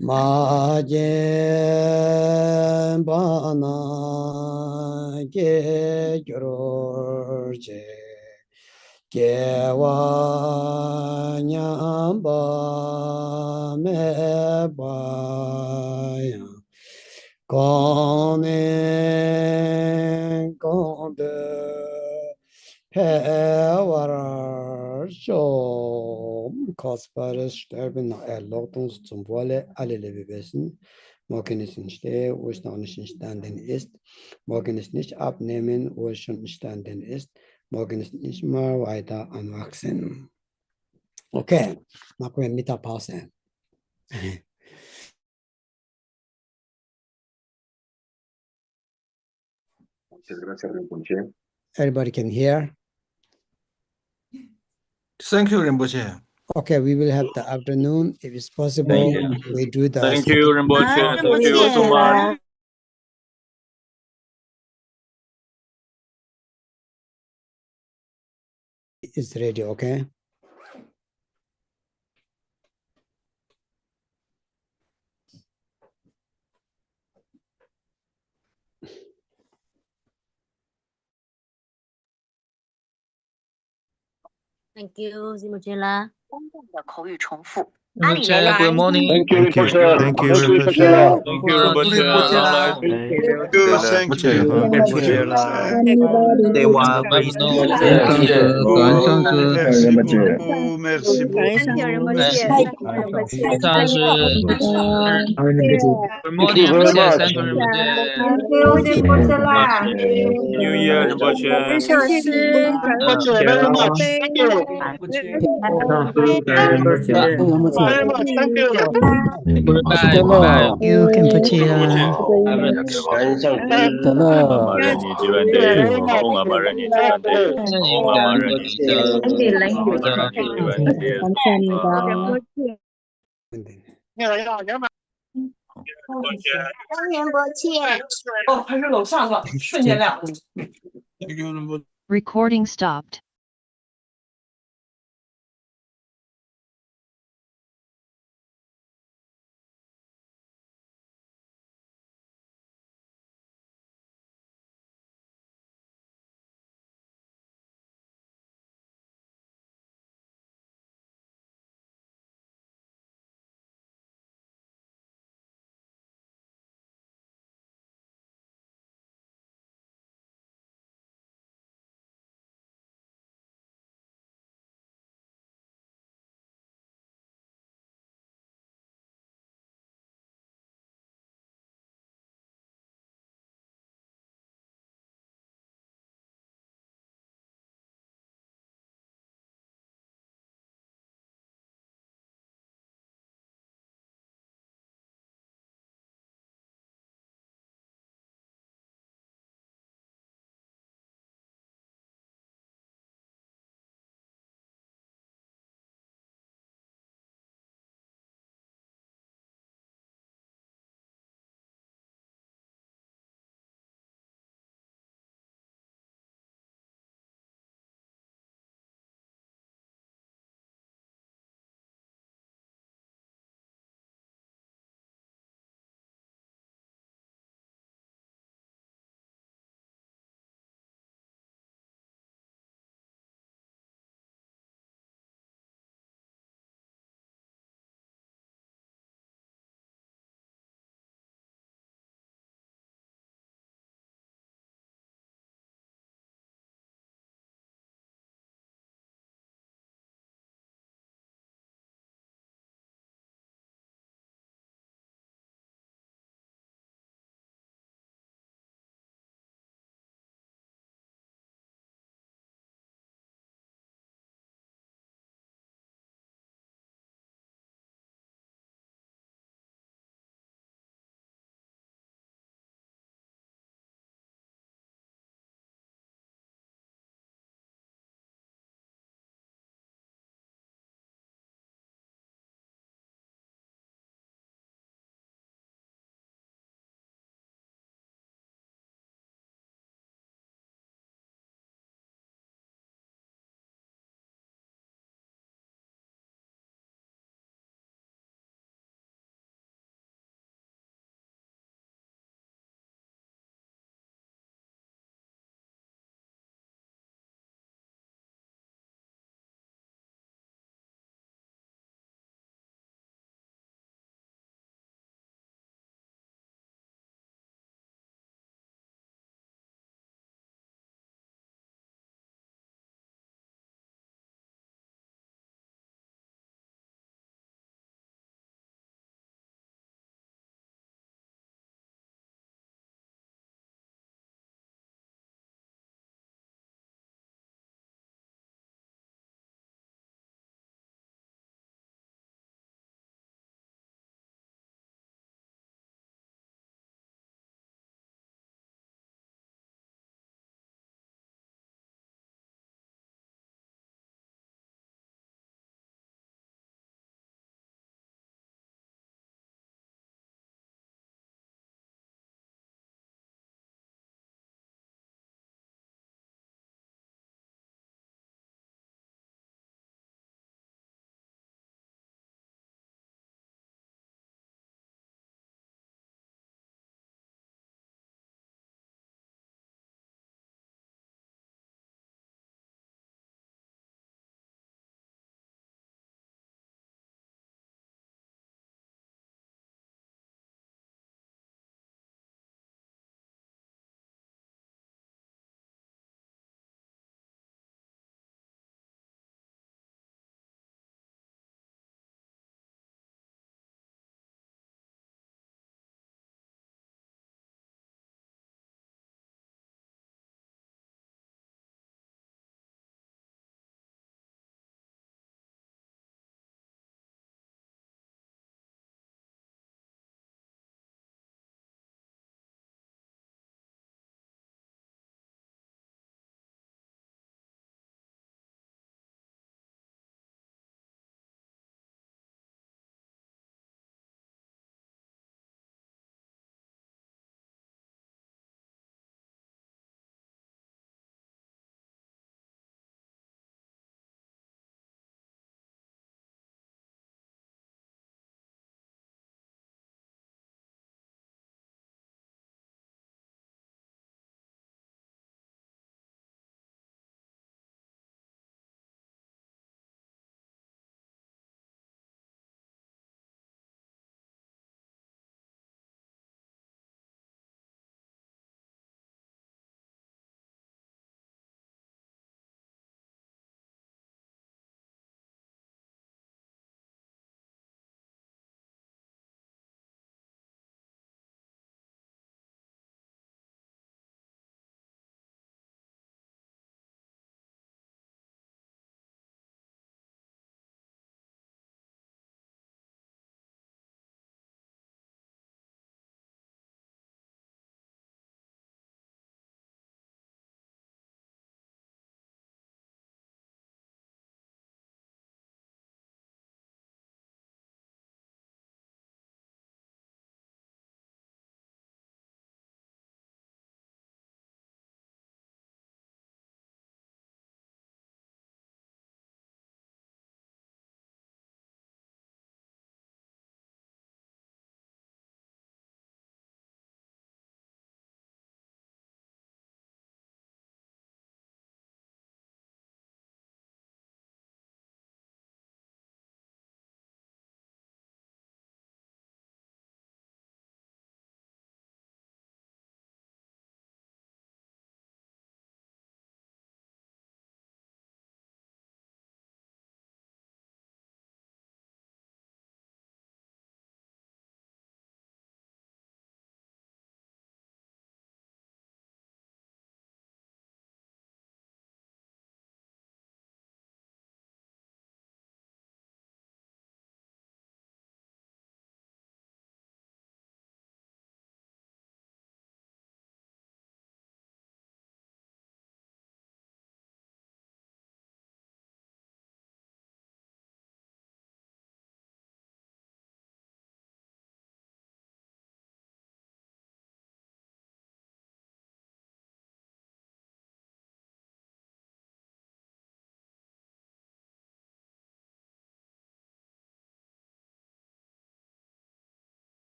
Majen Bana 게겨로제 개와냐바 메바야 고네 고데 Pevar som kostbares sterben Erlauchtungs zum Wohle alle Lebewesen. Morgen ist nicht der, wo es noch nicht entstanden ist. Morgen ist nicht abnehmen, wo es schon entstanden ist. Morgen ist nicht mehr weiter anwachsen. Okay, machen wir Mittagpause. Everybody can hear? Thank you, Rinpoche. Okay, we will have the afternoon. If it's possible, we do the... Thank you, Rinpoche. Thank you so much. It's ready, okay? Thank you, Simujela. Good morning. Thank you, Thank you. Rinpoche. Thank you, Thank you, Rinpoche. Rinpoche. Thank you, Rinpoche. Long life. Rinpoche. Merci beaucoup. Merci beaucoup. Good morning, Rinpoche. Thank you, Rinpoche. New Year, Rinpoche. Very much. Thank you. Very much. Thank you. Goodbye. Goodbye. You can put it Very much. Recording stopped.